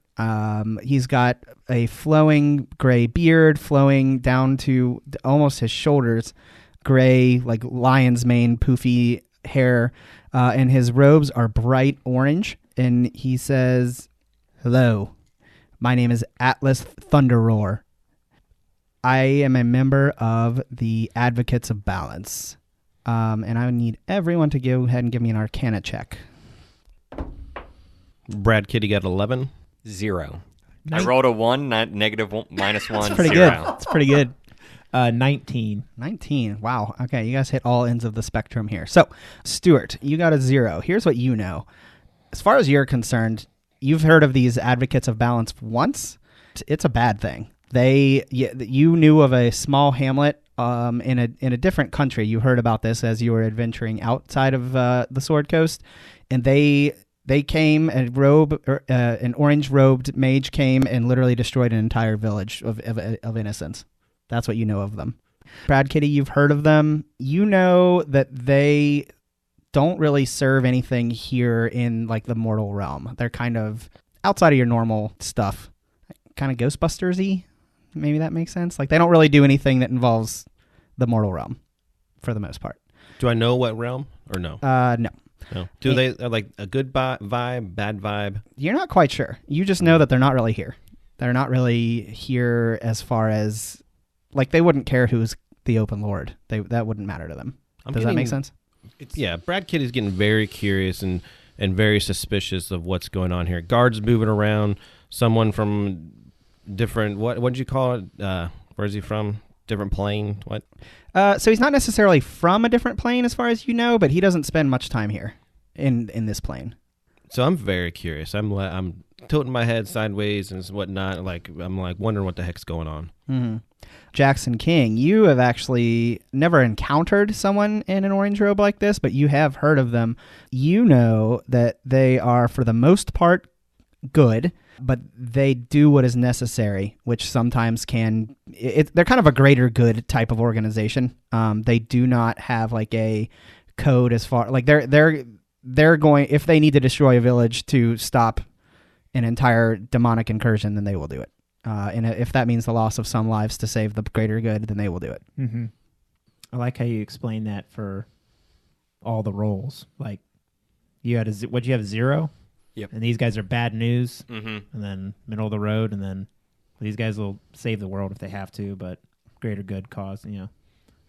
He's got a flowing gray beard flowing down to almost his shoulders, gray, like lion's mane, poofy hair, and his robes are bright orange. And he says, "Hello, my name is Atlas Thunderroar. I am a member of the Advocates of Balance. And I need everyone to go ahead and give me an Arcana check." Brad Kitty got 11. 0. I rolled a 1, not negative 1, minus 1. That's pretty 0. good. It's pretty good. 19. 19. Wow. Okay, you guys hit all ends of the spectrum here. So, Stewart, you got a 0. Here's what you know. As far as you're concerned, you've heard of these Advocates of Balance once. It's a bad thing. You knew of a small hamlet in a different country. You heard about this as you were adventuring outside of the Sword Coast, and they came, an orange-robed mage came and literally destroyed an entire village of innocents. That's what you know of them. Brad Kitty, you've heard of them. You know that they don't really serve anything here in like the mortal realm. They're kind of outside of your normal stuff, kind of Ghostbusters-y. Maybe that makes sense. Like they don't really do anything that involves the mortal realm, for the most part. Do I know what realm or no? No. No. Do they like a good vibe, bad vibe? You're not quite sure. You just know that they're not really here. They're not really here as far as, like, they wouldn't care who's the open lord. That wouldn't matter to them. Does that make sense? Yeah, Brad Kitty's getting very curious and very suspicious of what's going on here. Guards moving around. Someone from different, what'd you call it? Where's he from? Different plane? What? So he's not necessarily from a different plane as far as you know, but he doesn't spend much time here in this plane. So I'm very curious. I'm tilting my head sideways and whatnot. Like I'm like wondering what the heck's going on. Mm-hmm. Jackson King, you have actually never encountered someone in an orange robe like this, but you have heard of them. You know that they are, for the most part, good, but they do what is necessary, which sometimes they're kind of a greater good type of organization. They do not have like a code as far, like they're going, if they need to destroy a village to stop an entire demonic incursion, then they will do it. And if that means the loss of some lives to save the greater good, then they will do it. Mm-hmm. I like how you explain that for all the roles. Like you had what'd you have, 0? Yep. And these guys are bad news, Mm-hmm. and then middle of the road, and then these guys will save the world if they have to, but greater good cause. I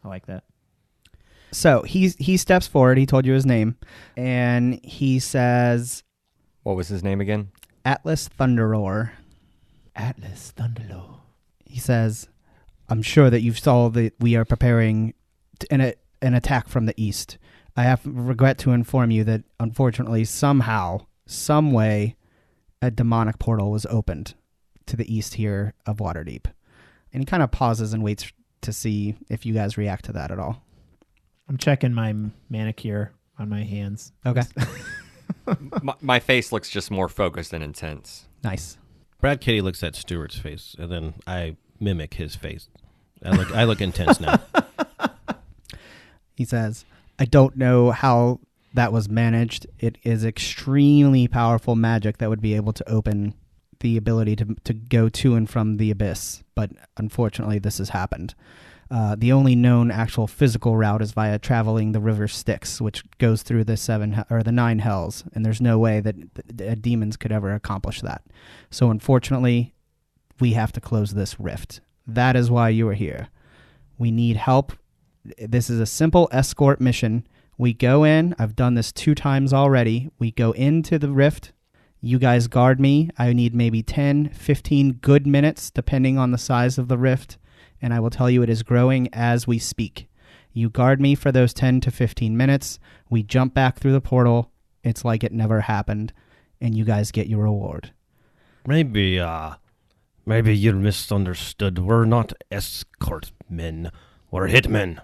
like that. So he steps forward. He told you his name, and he says, What was his name again? Atlas Thunderroar. Atlas Thunderlord. He says, "I'm sure that you saw that we are preparing an attack from the east. I have regret to inform you that unfortunately somehow, some way, a demonic portal was opened to the east here of Waterdeep." And he kind of pauses and waits to see if you guys react to that at all. I'm checking my manicure on my hands. Okay. my face looks just more focused and intense. Nice. Brad Kitty looks at Stewart's face, and then I mimic his face. I look intense now. He says, "I don't know how that was managed. It is extremely powerful magic that would be able to open the ability to go to and from the abyss. But unfortunately, this has happened. The only known actual physical route is via traveling the river Styx, which goes through the 9 hells, and there's no way that demons could ever accomplish that. So unfortunately, we have to close this rift. That is why you are here. We need help. This is a simple escort mission. We go in. I've done this 2 times already. We go into the rift. You guys guard me. I need maybe 10, 15 good minutes, depending on the size of the rift. and I will tell you it is growing as we speak. You guard me for those 10 to 15 minutes. We jump back through the portal. It's like it never happened, and you guys get your reward. Maybe you misunderstood. We're not escort men. We're hitmen.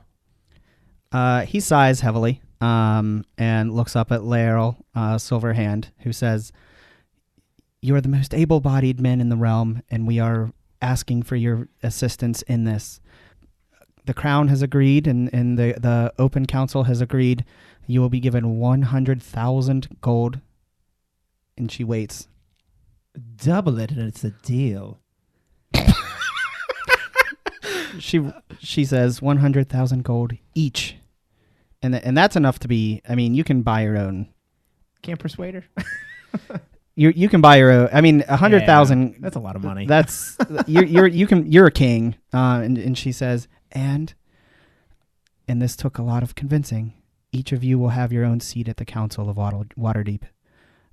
He sighs heavily and looks up at Laeral Silverhand, who says, "You are the most able-bodied men in the realm, and we are asking for your assistance in this. The Crown has agreed, and the Open Council has agreed. You will be given 100,000 gold." And she waits. Double it, and it's a deal. She says 100,000 gold each, and that's enough to be. I mean, you can buy your own. Can't persuade her. You can buy your own. I mean, 100,000. That's a lot of money. That's you're a king. And she says, and this took a lot of convincing. Each of you will have your own seat at the Council of Waterdeep.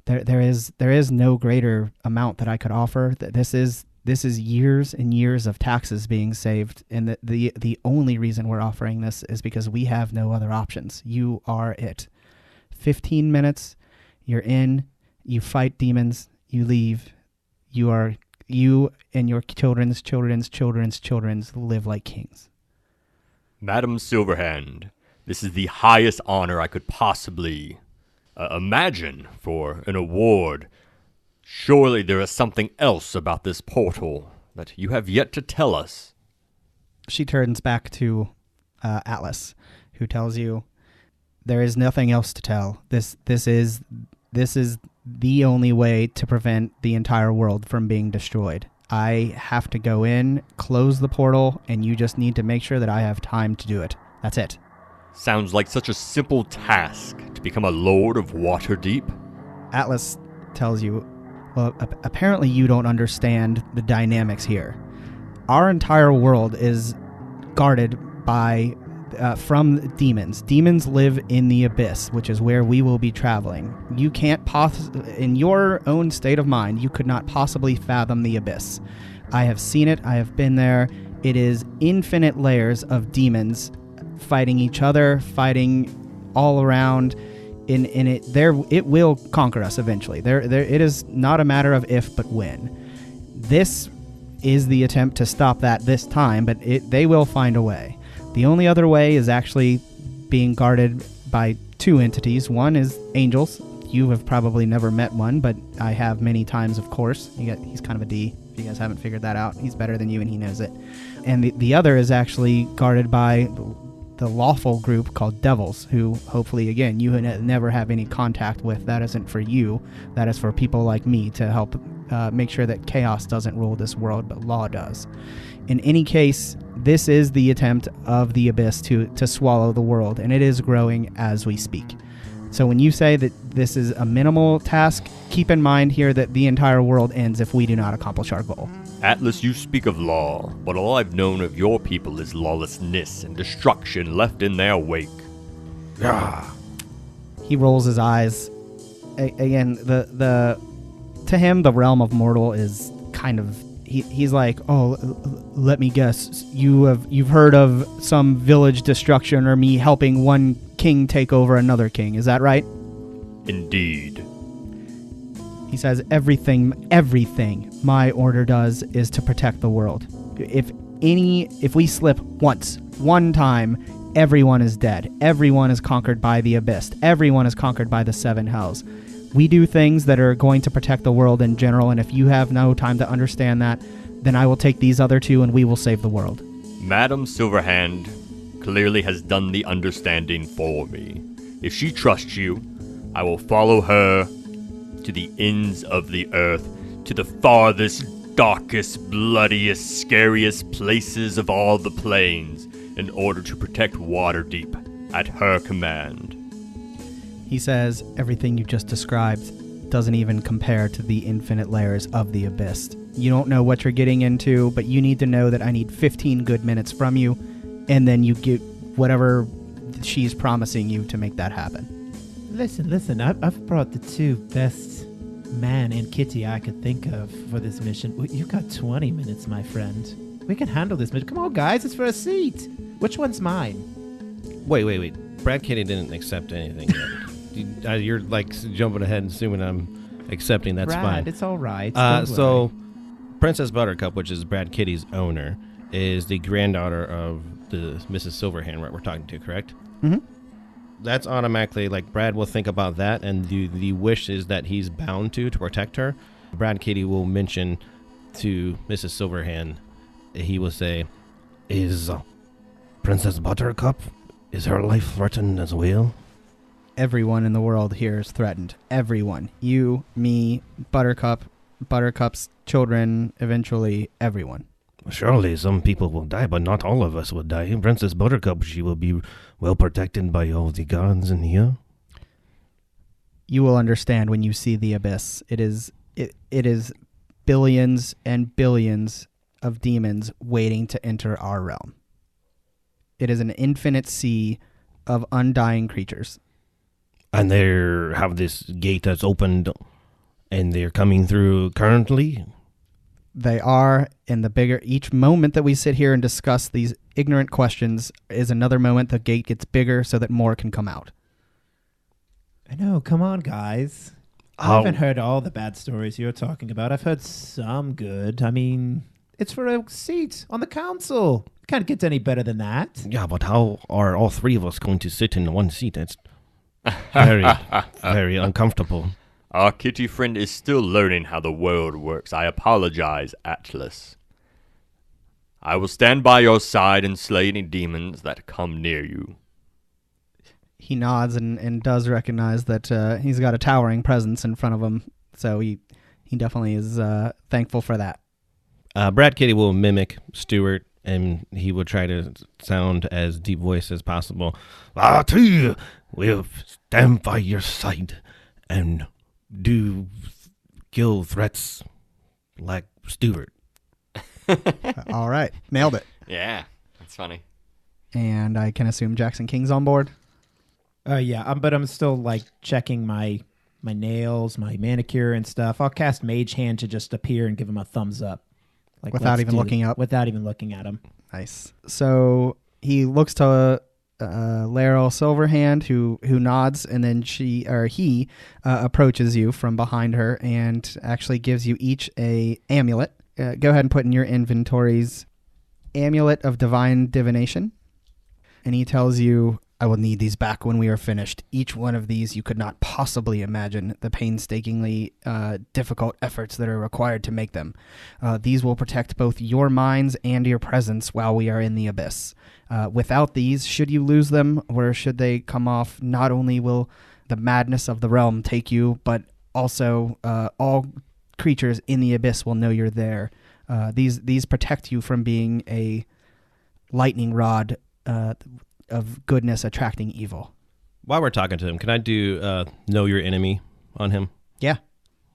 There is no greater amount that I could offer. This is years and years of taxes being saved, and the only reason we're offering this is because we have no other options. You are it. 15 minutes, you're in, you fight demons, you leave. You and your children's live like kings. Madam Silverhand, this is the highest honor I could possibly imagine for an award. Surely there is something else about this portal that you have yet to tell us. She turns back to Atlas, who tells you there is nothing else to tell. This is the only way to prevent the entire world from being destroyed. I have to go in, close the portal, and you just need to make sure that I have time to do it. That's it. Sounds like such a simple task to become a Lord of Waterdeep. Atlas tells you, well, apparently you don't understand the dynamics here. Our entire world is guarded by from demons. Demons live in the abyss, which is where we will be traveling. You can't in your own state of mind, you could not possibly fathom the abyss. I have seen it. I have been there. It is infinite layers of demons fighting each other, fighting all around. It will conquer us eventually. It is not a matter of if but when. This is the attempt to stop that this time, but they will find a way. The only other way is actually being guarded by two entities. One is angels. You have probably never met one, but I have many times, of course. He's kind of a D, if you guys haven't figured that out. He's better than you, and he knows it. And the other is actually guarded by the lawful group called Devils, who hopefully, again, you never have any contact with. That isn't for you. That is for people like me to help make sure that chaos doesn't rule this world, but law does. In any case, this is the attempt of the Abyss to swallow the world, and it is growing as we speak. So when you say that this is a minimal task, keep in mind here that the entire world ends if we do not accomplish our goal. Atlas, you speak of law, but all I've known of your people is lawlessness and destruction left in their wake. Ah. He rolls his eyes. Again, to him, the realm of mortal is kind of... He's like, oh, let me guess. You've heard of some village destruction or me helping one king take over another king. Is that right? Indeed. He says, everything my order does is to protect the world. If we slip one time, everyone is dead. Everyone is conquered by the Abyss. Everyone is conquered by the Seven Hells. We do things that are going to protect the world in general, and if you have no time to understand that, then I will take these other two and we will save the world. Madam Silverhand clearly has done the understanding for me. If she trusts you, I will follow her to the ends of the earth, to the farthest, darkest, bloodiest, scariest places of all the plains, in order to protect Waterdeep at her command. He says, everything you just described doesn't even compare to the infinite layers of the Abyss. You don't know what you're getting into, but you need to know that I need 15 good minutes from you, and then you get whatever she's promising you to make that happen. Listen, I've brought the two best man and kitty I could think of for this mission. You got 20 minutes, my friend. We can handle this. Come on, guys. It's for a seat. Which one's mine? Wait. Brad Kitty didn't accept anything yet. You're like jumping ahead and assuming I'm accepting. That's Brad, fine. it's all right. So Princess Buttercup, which is Brad Kitty's owner, is the granddaughter of the Mrs. Silverhand we're talking to, correct? Mm-hmm. That's automatically, like, Brad will think about that, and the wish is that he's bound to protect her. Brad Kitty will mention to Mrs. Silverhand, he will say, is Princess Buttercup, is her life threatened as well? Everyone in the world here is threatened. Everyone. You, me, Buttercup's children, eventually everyone. Surely some people will die, but not all of us will die. Princess Buttercup, she will be well protected by all the gods in here. You will understand when you see the abyss. It is billions and billions of demons waiting to enter our realm. It is an infinite sea of undying creatures. And they have this gate that's opened, and they're coming through currently? They are, in the bigger, each moment that we sit here and discuss these ignorant questions is another moment the gate gets bigger so that more can come out. I know. Come on, guys. I haven't heard all the bad stories you're talking about. I've heard some good. I mean, it's for a seat on the council. Can't get any better than that. Yeah, but how are all three of us going to sit in one seat? It's very, very uncomfortable. Our kitty friend is still learning how the world works. I apologize, Atlas. I will stand by your side and slay any demons that come near you. He nods and does recognize that he's got a towering presence in front of him, so he definitely is thankful for that. Brad Kitty will mimic Stewart, and he will try to sound as deep voice as possible. I tell you, we'll stand by your side and do kill threats like Stewart. All right. Nailed it. Yeah, that's funny. And I can assume Jackson King's on board? Yeah, but I'm still, like, checking my nails, my manicure and stuff. I'll cast Mage Hand to just appear and give him a thumbs up. Like, without even looking up? Without even looking at him. Nice. So he looks to Laryl Silverhand, who nods, and then he approaches you from behind her and actually gives you each a amulet. Go ahead and put in your inventories Amulet of Divine Divination. And he tells you, I will need these back when we are finished. Each one of these you could not possibly imagine the painstakingly difficult efforts that are required to make them. These will protect both your minds and your presence while we are in the abyss. Without these, should you lose them or should they come off, not only will the madness of the realm take you, but also all creatures in the abyss will know you're there. These protect you from being a lightning rod of goodness attracting evil. While we're talking to him, can I do know your enemy on him? Yeah,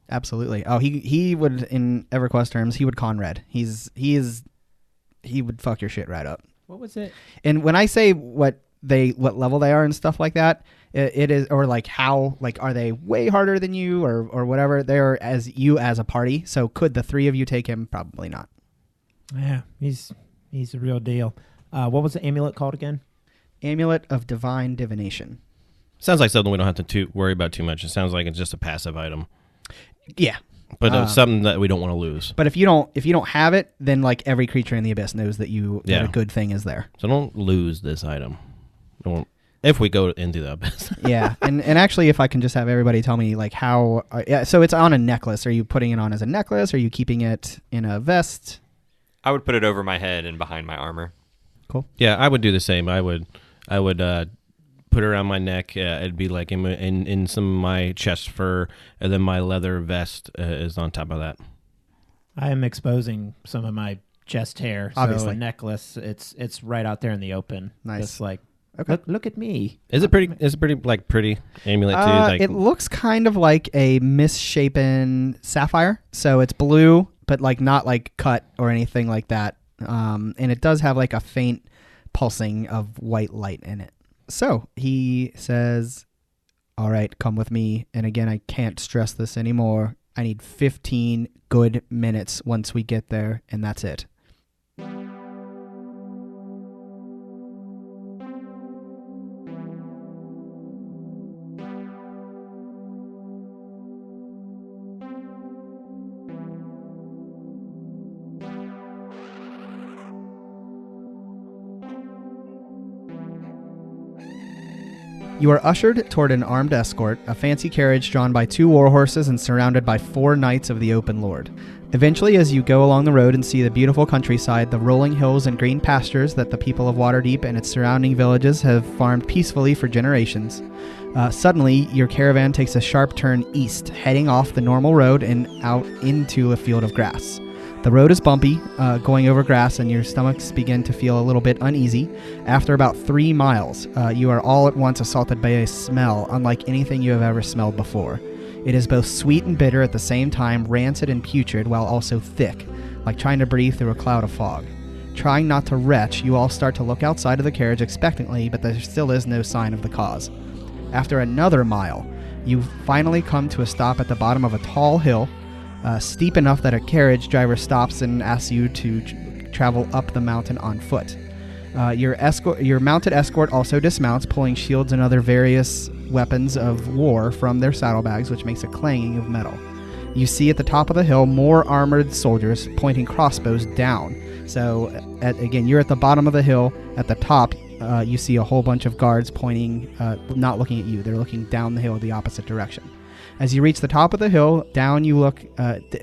absolutely. Oh, he would, in EverQuest terms, he would Conrad. He would fuck your shit right up. What was it? And when I say what level they are and stuff like that, it is, or like how, like, are they way harder than you or whatever? They're as you as a party. So could the three of you take him? Probably not. Yeah, he's a real deal. What was the amulet called again? Amulet of Divine Divination. Sounds like something we don't have to worry about too much. It sounds like it's just a passive item. Yeah. But it's something that we don't want to lose. But if you don't have it, then like every creature in the abyss knows that that a good thing is there. So don't lose this item. If we go into the abyss. Yeah. And actually, if I can just have everybody tell me like how. So it's on a necklace. Are you putting it on as a necklace? Are you keeping it in a vest? I would put it over my head and behind my armor. Cool. Yeah, I would do the same. I would put it around my neck. It'd be like in some of my chest fur, and then my leather vest is on top of that. I am exposing some of my chest hair. Obviously. So a necklace, it's right out there in the open. Nice. Just like, okay. Look at me. Is it pretty? Is it pretty amulet too? Like, it looks kind of like a misshapen sapphire. So it's blue, but like not like cut or anything like that. And it does have like a faint pulsing of white light in it. So he says, all right, come with me. And again, I can't stress this anymore. I need 15 good minutes once we get there, and that's it. You are ushered toward an armed escort, a fancy carriage drawn by 2 war horses and surrounded by 4 knights of the open lord. Eventually, as you go along the road and see the beautiful countryside, the rolling hills and green pastures that the people of Waterdeep and its surrounding villages have farmed peacefully for generations, suddenly your caravan takes a sharp turn east, heading off the normal road and out into a field of grass. The road is bumpy, going over grass, and your stomachs begin to feel a little bit uneasy. After about 3 miles, you are all at once assaulted by a smell unlike anything you have ever smelled before. It is both sweet and bitter at the same time, rancid and putrid, while also thick, like trying to breathe through a cloud of fog. Trying not to retch, you all start to look outside of the carriage expectantly, but there still is no sign of the cause. After another mile, you finally come to a stop at the bottom of a tall hill, steep enough that a carriage driver stops and asks you to travel up the mountain on foot. Your mounted escort also dismounts, pulling shields and other various weapons of war from their saddlebags, which makes a clanging of metal. You see at the top of the hill more armored soldiers pointing crossbows down. So, again, you're at the bottom of the hill. At the top, you see a whole bunch of guards pointing, not looking at you. They're looking down the hill the opposite direction. As you reach the top of the hill, down you look.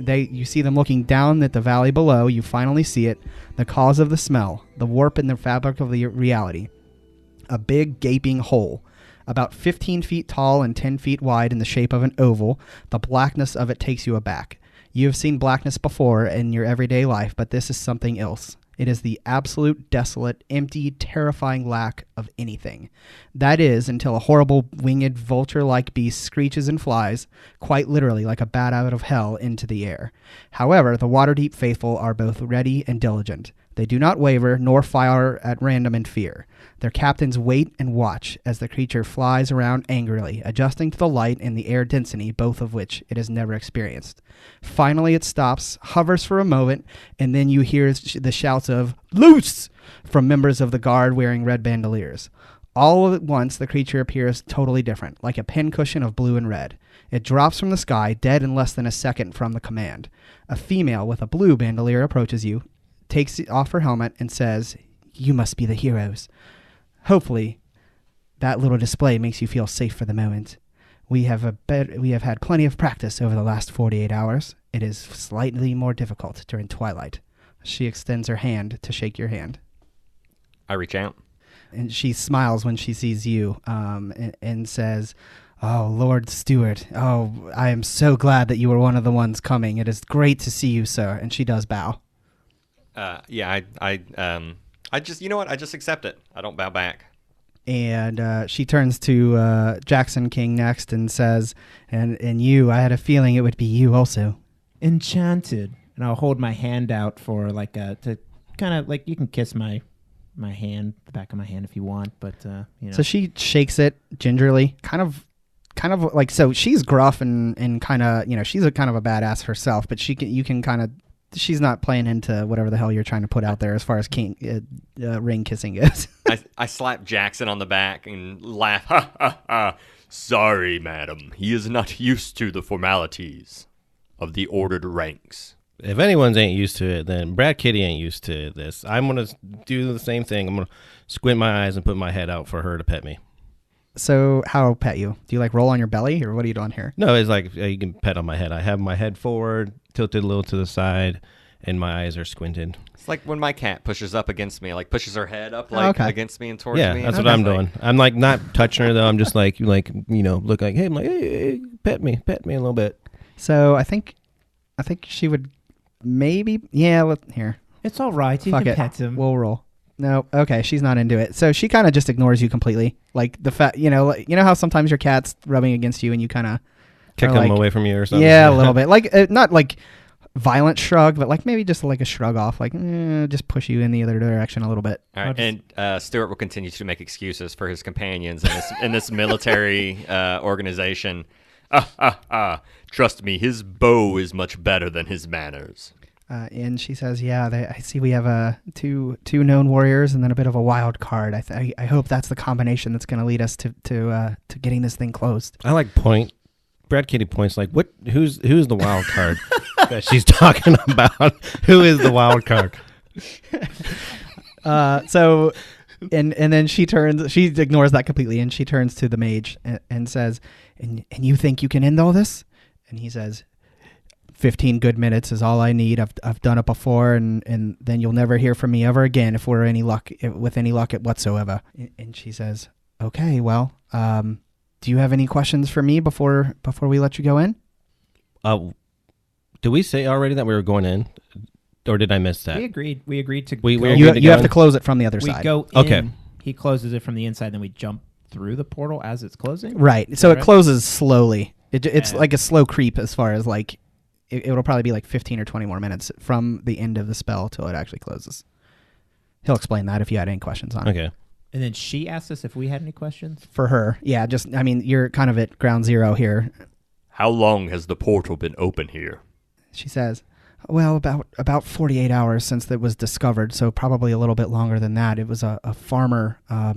You see them looking down at the valley below. You finally see it. The cause of the smell, the warp in the fabric of the reality. A big gaping hole, about 15 feet tall and 10 feet wide in the shape of an oval. The blackness of it takes you aback. You have seen blackness before in your everyday life, but this is something else. It is the absolute, desolate, empty, terrifying lack of anything. That is, until a horrible, winged, vulture-like beast screeches and flies, quite literally like a bat out of hell, into the air. However, the Waterdeep faithful are both ready and diligent. They do not waver, nor fire at random in fear. Their captains wait and watch as the creature flies around angrily, adjusting to the light and the air density, both of which it has never experienced. Finally, it stops, hovers for a moment, and then you hear the shouts of "Loose!" from members of the guard wearing red bandoliers. All at once, the creature appears totally different, like a pincushion of blue and red. It drops from the sky, dead in less than a second from the command. A female with a blue bandolier approaches you, takes off her helmet, and says, "You must be the heroes. Hopefully, that little display makes you feel safe for the moment. We have had plenty of practice over the last 48 hours. It is slightly more difficult during twilight." She extends her hand to shake your hand. I reach out. And she smiles when she sees you, and says, "Oh, Lord Stewart, oh, I am so glad that you were one of the ones coming. It is great to see you, sir." And she does bow. Yeah, I just, you know what? I just accept it. I don't bow back. And she turns to Jackson King next and says, and you, I had a feeling it would be you also. Enchanted. And I'll hold my hand out for to kind of like, you can kiss my hand, the back of my hand if you want, but you know. So she shakes it gingerly, kind of like, so she's gruff and kind of, she's a kind of a badass herself, but you can kind of, she's not playing into whatever the hell you're trying to put out there as far as ring kissing goes. I slap Jackson on the back and laugh. Ha ha ha! Sorry, madam. He is not used to the formalities of the ordered ranks. If anyone's ain't used to it, then Brad Kitty ain't used to this. I'm going to do the same thing. I'm going to squint my eyes and put my head out for her to pet me. So how pet you? Do you roll on your belly, or what are you doing here? No, it's like you can pet on my head. I have my head forward, tilted a little to the side, and my eyes are squinted. It's like when my cat pushes up against me, pushes her head up against me and towards me. Yeah, that's what I'm doing. I'm not touching her though. I'm just look like, hey, I'm like, hey, pet me a little bit. So I think she would maybe, here. It's all right. You Fuck can it. pet him. We'll roll. No, okay, she's not into it. So she kind of just ignores you completely. Like the fact, you know how sometimes your cat's rubbing against you and you kind of kick them away from you or something. Yeah, a little bit. Not like violent shrug, but maybe just like a shrug off, just push you in the other direction a little bit. All right, and Stewart will continue to make excuses for his companions in this military organization. Trust me, his bow is much better than his manners. And she says, I see we have two known warriors and then a bit of a wild card. I hope that's the combination that's going to lead us to getting this thing closed. I point. Brad Kitty points what? Who's the wild card that she's talking about? Who is the wild card? So and then she ignores that completely, and she turns to the mage and says, and you think you can end all this? And he says, 15 good minutes is all I need. I've done it before, and then you'll never hear from me ever again with any luck whatsoever. And she says, okay, well, do you have any questions for me before we let you go in? Did we say already that we were going in? Or did I miss that? We agreed to go. You have to close it from the other side. We go in. Okay. He closes it from the inside, then we jump through the portal as it's closing? Right. So it right? closes slowly. It's like a slow creep as far as like, it'll probably be like 15 or 20 more minutes from the end of the spell till it actually closes. He'll explain that if you had any questions on it. Okay. And then she asked us if we had any questions? For her. Yeah, you're kind of at ground zero here. How long has the portal been open here? She says, well, about 48 hours since it was discovered, so probably a little bit longer than that. It was a farmer a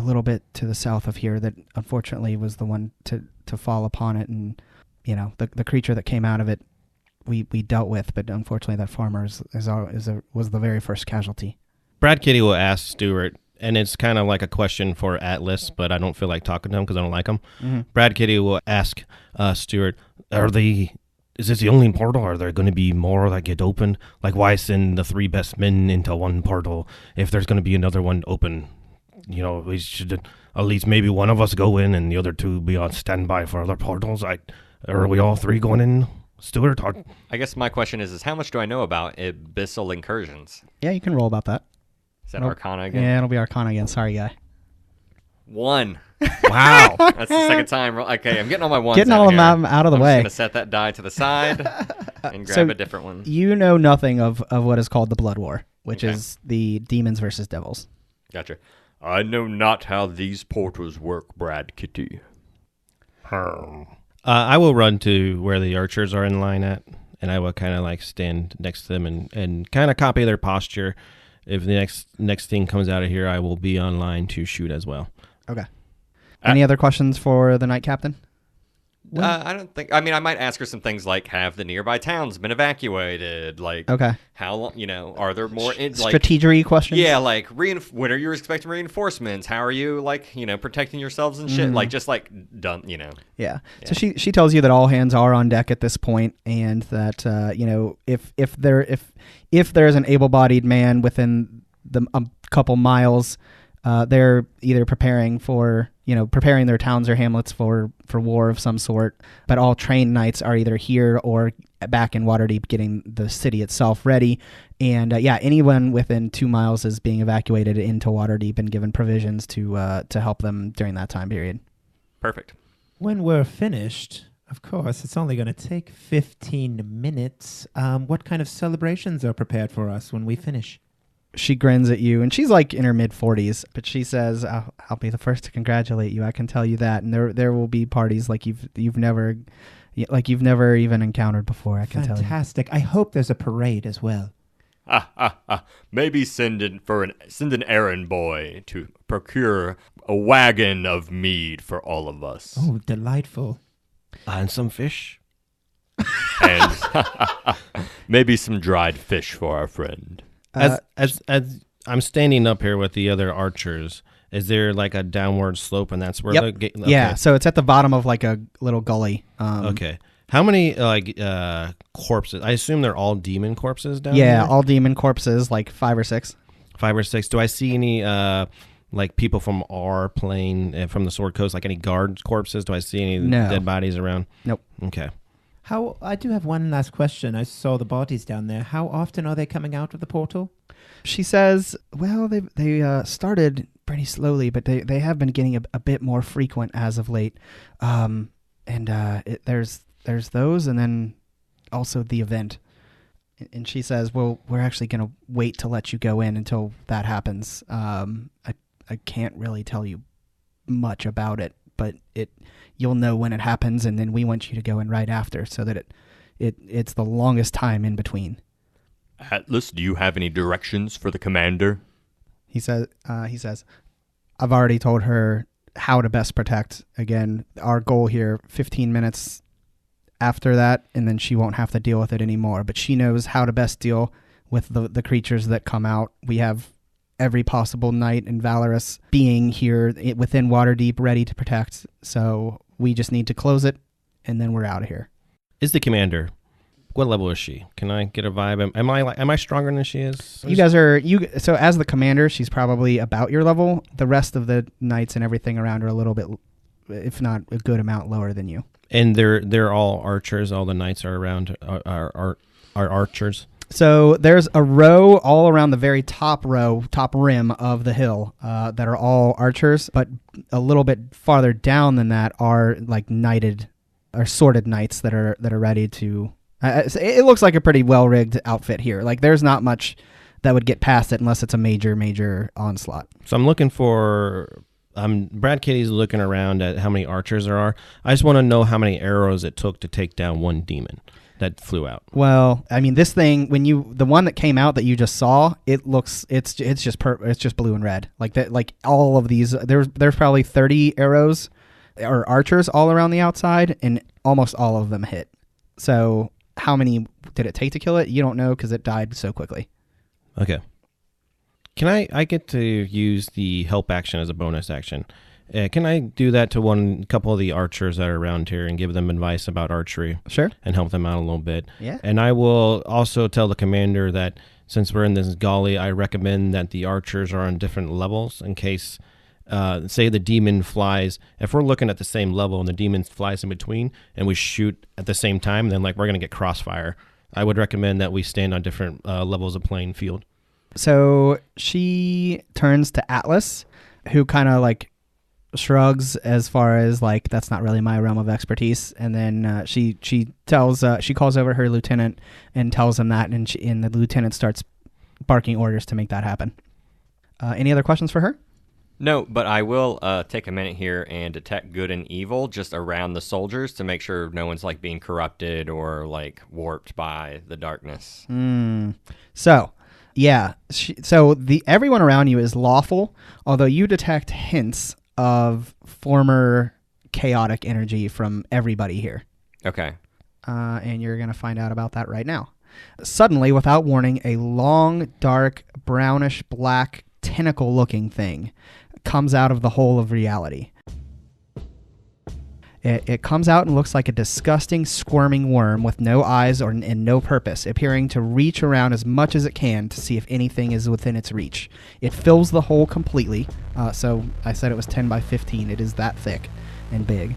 little bit to the south of here that unfortunately was the one to fall upon it, and the creature that came out of it we dealt with, but unfortunately that farmer was the very first casualty. Brad Kitty will ask Stewart, and it's kind of like a question for Atlas, but I don't feel like talking to him because I don't like him. Mm-hmm. Brad Kitty will ask Stewart, is this the only portal? Are there going to be more that get opened? Like, why send the 3 best men into one portal if there's going to be another one open? We should at least maybe one of us go in and the other 2 be on standby for other portals. Are we all 3 going in, Stewart? I guess my question is how much do I know about abyssal incursions? Yeah, you can roll about that. Is that Arcana again? Yeah, it'll be Arcana again. Sorry, guy. 1. Wow. That's the second time. Okay, I'm getting all my ones Getting all of them out of the way. I'm just going to set that die to the side and grab a different one. You know nothing of what is called the Blood War, which is the demons versus devils. Gotcha. I know not how these portals work, Brad Kitty. I will run to where the archers are in line at, and I will kind of like stand next to them and kind of copy their posture. If the next thing comes out of here, I will be online to shoot as well. Okay. Any other questions for the Knight Captain? I don't think. I mean, I might ask her some things like, have the nearby towns been evacuated? Like, okay, how long? Are there more strategy questions? Yeah, like when are you expecting reinforcements? How are you protecting yourselves and shit? Done. Yeah. So she tells you that all hands are on deck at this point, and that if there's an able-bodied man within a couple miles, they're either preparing their towns or hamlets for war of some sort, but all trained knights are either here or back in Waterdeep getting the city itself ready. And anyone within 2 miles is being evacuated into Waterdeep and given provisions to help them during that time period. Perfect. When we're finished, of course, it's only going to take 15 minutes. What kind of celebrations are prepared for us when we finish? She grins at you, and she's like in her mid-40s, but she says, I'll be the first to congratulate you. I can tell you that. And there will be parties like you've never even encountered before, I can tell you. Fantastic. I hope there's a parade as well. Maybe send an errand boy to procure a wagon of mead for all of us. Oh, delightful. And some fish. And maybe some dried fish for our friend. As I'm standing up here with the other archers, is there like a downward slope, and that's where the gate? Okay. Yeah, so it's at the bottom of like a little gully. Okay. How many corpses? I assume they're all demon corpses down there? Yeah, all demon corpses, like 5 or 6. 5 or 6. Do I see any people from our plane, from the Sword Coast, like any guard corpses? Do I see any dead bodies around? Nope. Okay. I do have one last question. I saw the bodies down there. How often are they coming out of the portal? She says, well, they started pretty slowly, but they have been getting a bit more frequent as of late. There's those, and then also the event. And she says, well, we're actually going to wait to let you go in until that happens. I can't really tell you much about it, but you'll know when it happens, and then we want you to go in right after, so that it's the longest time in between. Atlas, do you have any directions for the commander? He says, I've already told her how to best protect. Again, our goal here, 15 minutes after that, and then she won't have to deal with it anymore. But she knows how to best deal with the creatures that come out. We have every possible knight and valorous being here within Waterdeep ready to protect. So we just need to close it, and then we're out of here. Is the commander? What level is she? Can I get a vibe? Am I stronger than she is? You guys are so as the commander, she's probably about your level. The rest of the knights and everything around are a little bit, if not a good amount, lower than you. And they're all archers. All the knights are around are archers. So there's a row all around the very top rim of the hill that are all archers, but a little bit farther down than that are like knighted or sorted knights that are ready to. It looks like a pretty well-rigged outfit here. Like, there's not much that would get past it unless it's a major onslaught. So I'm looking for... Brad Kitty's looking around at how many archers there are. I just want to know how many arrows it took to take down one demon that flew out. Well, I mean, this thing, the one that came out that you just saw, it's just blue and red. Like that, like all of these, there's probably 30 arrows or archers all around the outside, and almost all of them hit. So how many did it take to kill it? You don't know because it died so quickly. Okay. Can I get to use the help action as a bonus action? Can I do that to a couple of the archers that are around here and give them advice about archery? Sure. And help them out a little bit. Yeah. And I will also tell the commander that since we're in this gully, I recommend that the archers are on different levels in case, say the demon flies. If we're looking at the same level and the demon flies in between and we shoot at the same time, then like we're going to get crossfire. I would recommend that we stand on different levels of playing field. So she turns to Atlas, who kind of like shrugs as far as like, that's not really my realm of expertise. And then she calls over her lieutenant and tells him that, and the lieutenant starts barking orders to make that happen. Any other questions for her? No, but I will take a minute here and detect good and evil just around the soldiers to make sure no one's like being corrupted or like warped by the darkness. So, yeah. Everyone around you is lawful, although you detect hints of former chaotic energy from everybody here. Okay. And you're going to find out about that right now. Suddenly, without warning, a long, dark, brownish black tentacle-looking thing comes out of the hole of reality. It comes out and looks like a disgusting, squirming worm with no eyes and no purpose, appearing to reach around as much as it can to see if anything is within its reach. It fills the hole completely, so I said it was 10 by 15. It is that thick and big.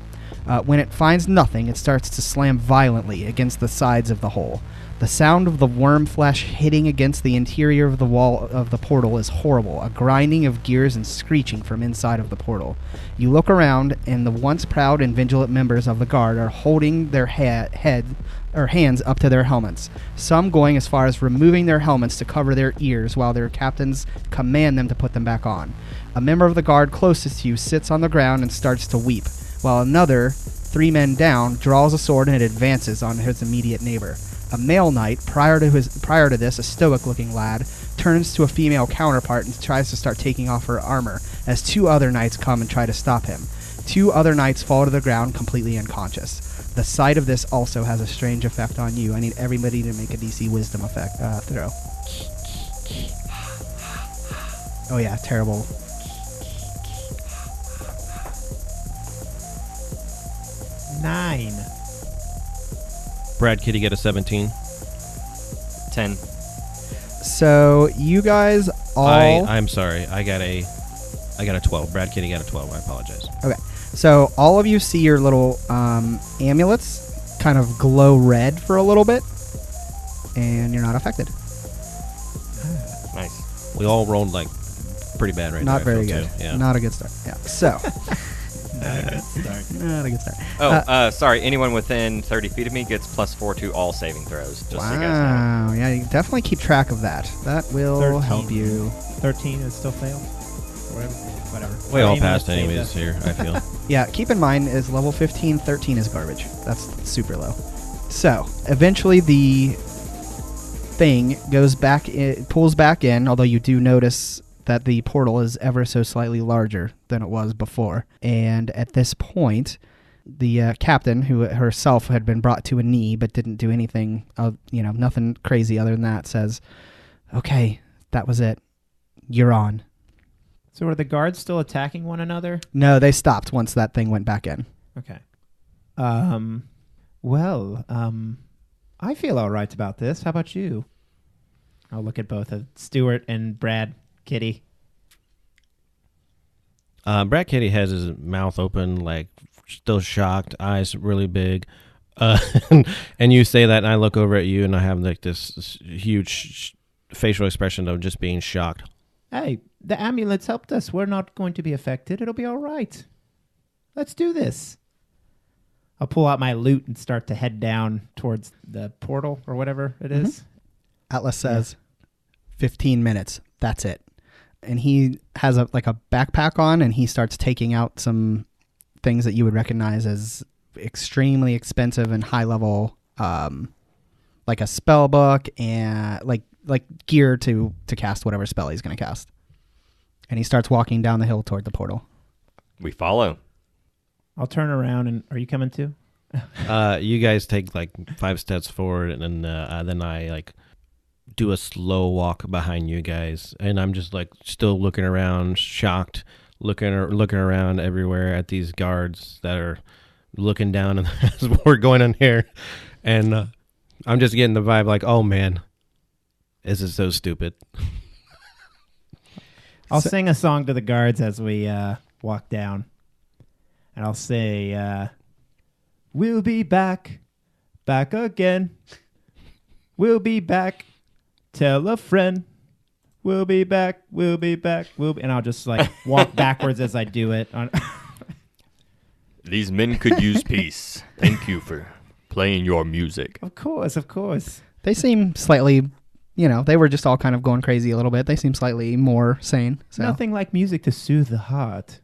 When it finds nothing, it starts to slam violently against the sides of the hole. The sound of the worm flesh hitting against the interior of the wall of the portal is horrible, a grinding of gears and screeching from inside of the portal. You look around, and the once proud and vigilant members of the guard are holding their hands up to their helmets, some going as far as removing their helmets to cover their ears while their captains command them to put them back on. A member of the guard closest to you sits on the ground and starts to weep, while another, 3 men down, draws a sword and advances on his immediate neighbor. A male knight, prior to this, a stoic-looking lad, turns to a female counterpart and tries to start taking off her armor, as 2 other knights come and try to stop him. 2 other knights fall to the ground completely unconscious. The sight of this also has a strange effect on you. I need everybody to make a DC Wisdom effect throw. Oh yeah, terrible. Nine. Brad Kitty get a 17. 10. So you guys all... I'm sorry. I got a 12. Brad Kitty got a 12. I apologize. Okay. So all of you see your little amulets kind of glow red for a little bit, and you're not affected. Nice. We all rolled like pretty bad right now. Not very good. Yeah. Not a good start. Yeah. So... Not a good start. Not a good start. Oh, sorry. Anyone within 30 feet of me gets +4 to all saving throws. Just so you guys know. Wow. Yeah, you definitely keep track of that. That will 13. help you. 13 is still failed? Whatever. We all Aim passed at anyways save here, I feel. Yeah, keep in mind is level 15, 13 is garbage. That's super low. So, eventually the thing goes back, it pulls back in, although you do notice that the portal is ever so slightly larger than it was before. And at this point, the captain, who herself had been brought to a knee but didn't do anything, nothing crazy other than that, says, "Okay, that was it. You're on. So are the guards still attacking one another? No, they stopped once that thing went back in. Okay. I feel all right about this. How about you? I'll look at both of Stewart and Brad Kitty. Brad Kitty has his mouth open, like still shocked, eyes really big. And you say that, and I look over at you, and I have like this huge facial expression of just being shocked. Hey, the amulets helped us. We're not going to be affected. It'll be all right. Let's do this. I'll pull out my loot and start to head down towards the portal or whatever it is. Atlas says, 15 minutes. That's it. And he has a backpack on, and he starts taking out some things that you would recognize as extremely expensive and high level, like a spell book and like gear to cast whatever spell he's going to cast. And he starts walking down the hill toward the portal. We follow. I'll turn around and are you coming too? You guys take like 5 steps forward, and then I like do a slow walk behind you guys, and I'm just like still looking around, shocked, looking around everywhere at these guards that are looking down as we're going in here, and I'm just getting the vibe like, oh man, this is so stupid. I'll sing a song to the guards as we walk down, and I'll say, we'll be back again. We'll be back. Tell a friend. We'll be back. And I'll just like walk backwards as I do it. These men could use peace. Thank you for playing your music. Of course. They seem slightly, they were just all kind of going crazy a little bit. They seem slightly more sane. So. Nothing like music to soothe the heart.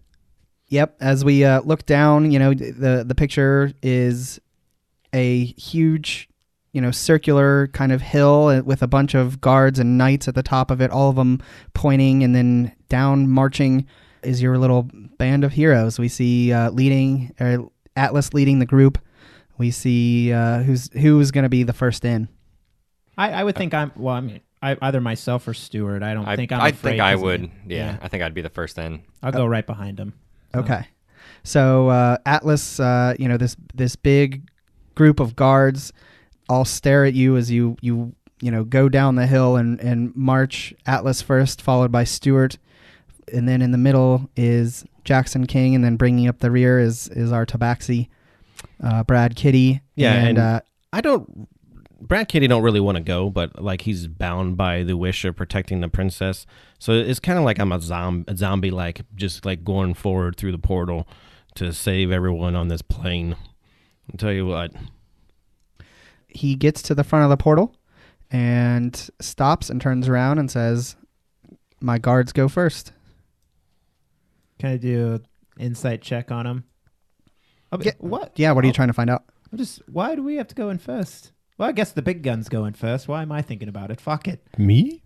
Yep. As we look down, the picture is a huge, circular kind of hill with a bunch of guards and knights at the top of it, all of them pointing, and then down marching is your little band of heroes. We see Atlas leading the group. We see who's going to be the first in. I would think either myself or Stewart. I don't think I'm I afraid. think I would. Yeah, I think I'd be the first in. I'll go right behind him. So. Okay. So Atlas, this big group of guards all stare at you as you go down the hill and march. Atlas first, followed by Stewart, and then in the middle is Jackson King, and then bringing up the rear is our Tabaxi, Brad Kitty. Yeah, and Brad Kitty don't really want to go, but like he's bound by the wish of protecting the princess. So it's kind of like I'm a zombie, like just like going forward through the portal to save everyone on this plane. I'll tell you what. He gets to the front of the portal and stops and turns around and says, "My guards go first." Can I do an insight check on him? What? Yeah, what are you trying to find out? Why do we have to go in first? Well, I guess the big guns go in first. Why am I thinking about it? Fuck it. Me?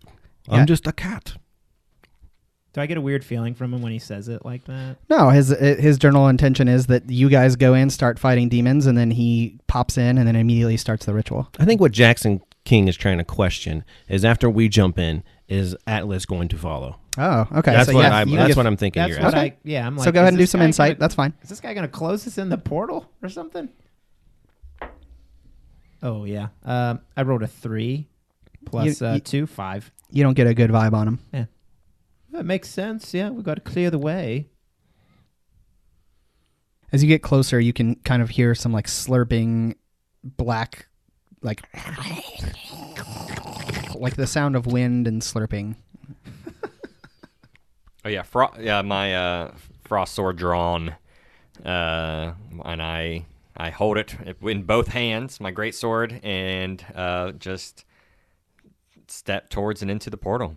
Yeah. I'm just a cat. Do I get a weird feeling from him when he says it like that? No, his general intention is that you guys go in, start fighting demons, and then he pops in and then immediately starts the ritual. I think what Jackson King is trying to question is after we jump in, is Atlas going to follow? Oh, okay. That's so what yeah, I'm thinking. That's You're what asking. I'm like. So go ahead and do some insight. That's fine. Is this guy going to close us in the portal or something? Oh, yeah. I rolled a 3 plus 2, 5. You don't get a good vibe on him. Yeah. That makes sense. Yeah, we've got to clear the way. As you get closer, you can kind of hear some like slurping black, like the sound of wind and slurping. Oh yeah, my frost sword drawn, and I hold it in both hands, my great sword, and just step towards and into the portal.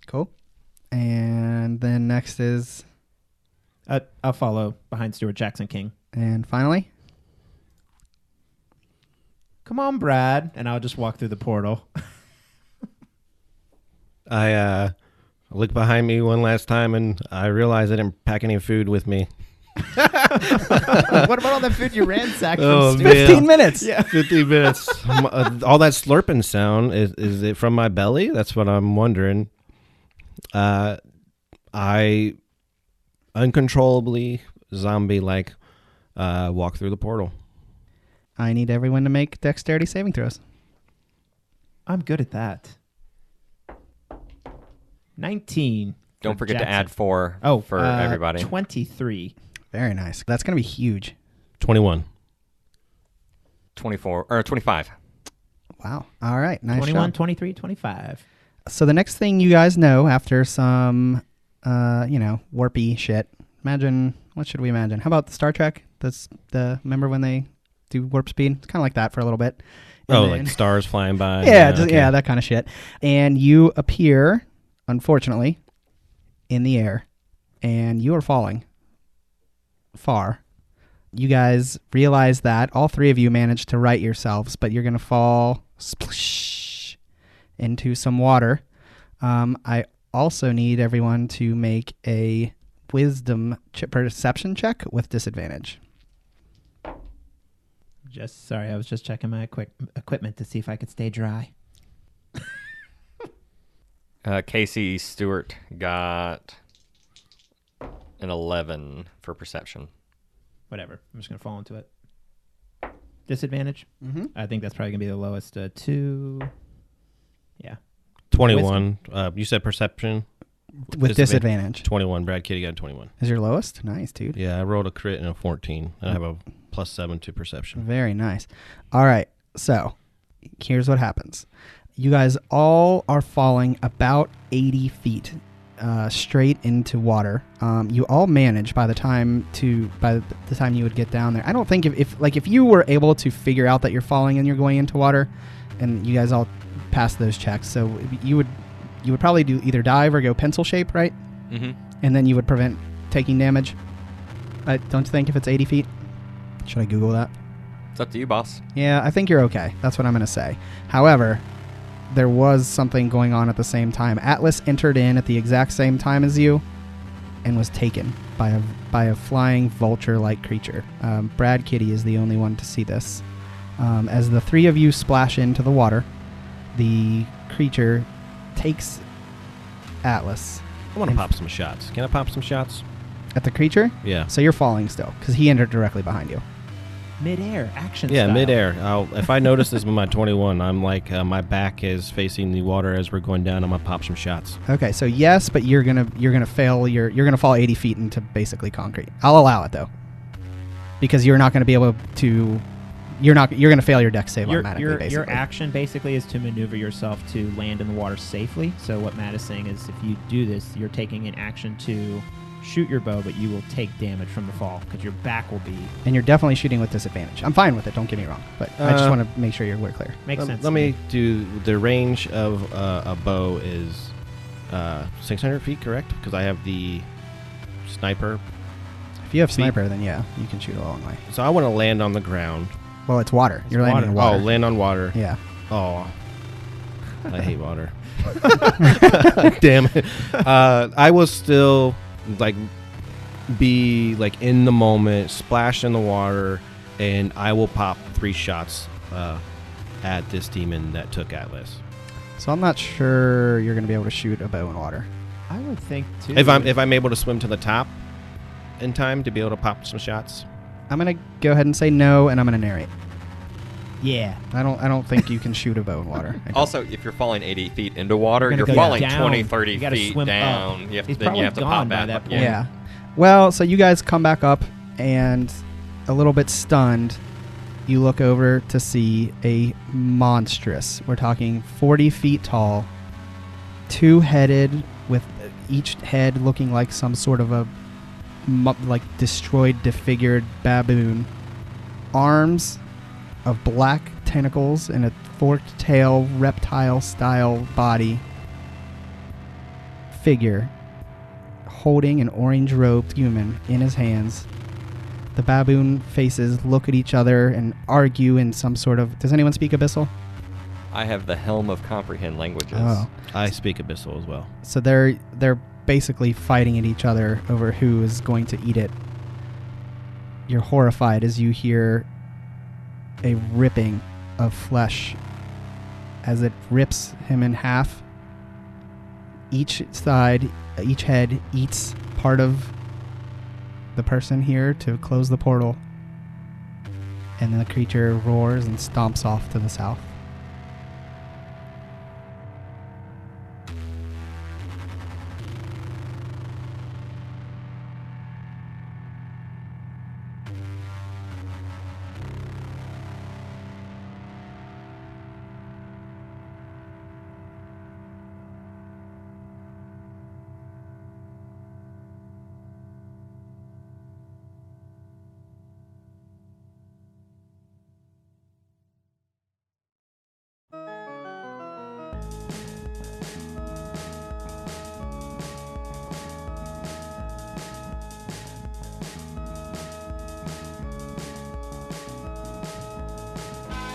Cool. And then next is... I'll follow behind Stewart, Jackson King. And finally... Come on, Brad. And I'll just walk through the portal. I look behind me one last time, and I realize I didn't pack any food with me. What about all that food you ransacked from man. 15 minutes. Yeah. 15 minutes. All that slurping sound, is it from my belly? That's what I'm wondering. I uncontrollably zombie-like walk through the portal. I need everyone to make dexterity saving throws. I'm good at that. 19. Don't forget to Jackson. add 4 for everybody. 23. Very nice. That's going to be huge. 21. 24 or 25. Wow. All right. Nice 21, job. 23, 25. So the next thing you guys know after some, warpy shit. Imagine, what should we imagine? How about the Star Trek? Remember when they do warp speed? It's kind of like that for a little bit. And then, like stars flying by. Yeah, okay. that kind of shit. And you appear, unfortunately, in the air, and you are falling far. You guys realize that all 3 of you managed to right yourselves, but you're going to fall splish into some water. I also need everyone to make a wisdom perception check with disadvantage. Sorry, I was just checking my equipment to see if I could stay dry. Casey Stewart got an 11 for perception. Whatever. I'm just going to fall into it. Disadvantage? Mm-hmm. I think that's probably going to be the lowest. 2. Yeah. 21. You said perception? With disadvantage. 21. Brad Kitty got 21. Is your lowest? Nice, dude. Yeah, I rolled a crit and a 14. I have a +7 to perception. Very nice. All right. So here's what happens. You guys all are falling about 80 feet straight into water. You all manage by the time you would get down there. I don't think if you were able to figure out that you're falling and you're going into water, and you guys all pass those checks, so you would probably do either dive or go pencil shape, right? Mm-hmm. And then you would prevent taking damage. Don't you think if it's 80 feet? Should I Google that? It's up to you, boss. Yeah, I think you're okay. That's what I'm going to say. However, there was something going on at the same time. Atlas entered in at the exact same time as you and was taken by a flying vulture-like creature. Brad Kitty is the only one to see this. As the 3 of you splash into the water, the creature takes Atlas. I want to pop some shots. Can I pop some shots? At the creature? Yeah. So you're falling still, because he entered directly behind you. Midair, action Yeah, style. midair. If I notice this with my 21, I'm like, my back is facing the water as we're going down. I'm gonna pop some shots. Okay, so yes, but you're gonna fail. You're gonna fall 80 feet into basically concrete. I'll allow it though, because you're not gonna be able to. You're gonna fail your dex save automatically. Basically, your action basically is to maneuver yourself to land in the water safely. So what Matt is saying is, if you do this, you're taking an action to shoot your bow, but you will take damage from the fall because your back will be. And you're definitely shooting with disadvantage. I'm fine with it. Don't get me wrong, but I just want to make sure we're clear. Makes sense. Let me do the range of a bow is 600 feet, correct? Because I have the sniper. If you have sniper, then yeah, you can shoot a long way. So I want to land on the ground. Well, it's water. You're landing in water. Oh, land on water. Yeah. Oh, I hate water. Damn it. I will still be in the moment, splash in the water, and I will pop 3 shots at this demon that took Atlas. So I'm not sure you're going to be able to shoot a bow in water. I would think too. If I'm able to swim to the top in time to be able to pop some shots. I'm going to go ahead and say no, and I'm going to narrate. Yeah. I don't think you can shoot a bow in water. Also, if you're falling 80 feet into water, You're you're gonna go falling down. 20, 30 You gotta feet swim down. up. You have, He's then you have to probably pop gone by back that up. point. Yeah. Well, so you guys come back up, and a little bit stunned, you look over to see a monstrous, we're talking 40 feet tall, 2-headed, with each head looking like some sort of a destroyed, disfigured baboon. Arms of black tentacles and a forked tail, reptile-style body. Figure holding an orange-robed human in his hands. The baboon faces look at each other and argue in some sort of... Does anyone speak Abyssal? I have the helm of comprehend languages. Oh. I speak Abyssal as well. So they're basically fighting at each other over who is going to eat it. You're horrified as you hear a ripping of flesh as it rips him in half. each head eats part of the person here to close the portal. And then the creature roars and stomps off to the south.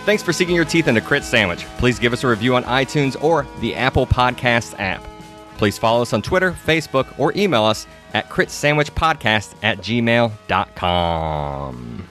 Thanks for sinking your teeth into Crit Sandwich. Please give us a review on iTunes or the Apple Podcasts app. Please follow us on Twitter, Facebook, or email us at critsandwichpodcast@gmail.com.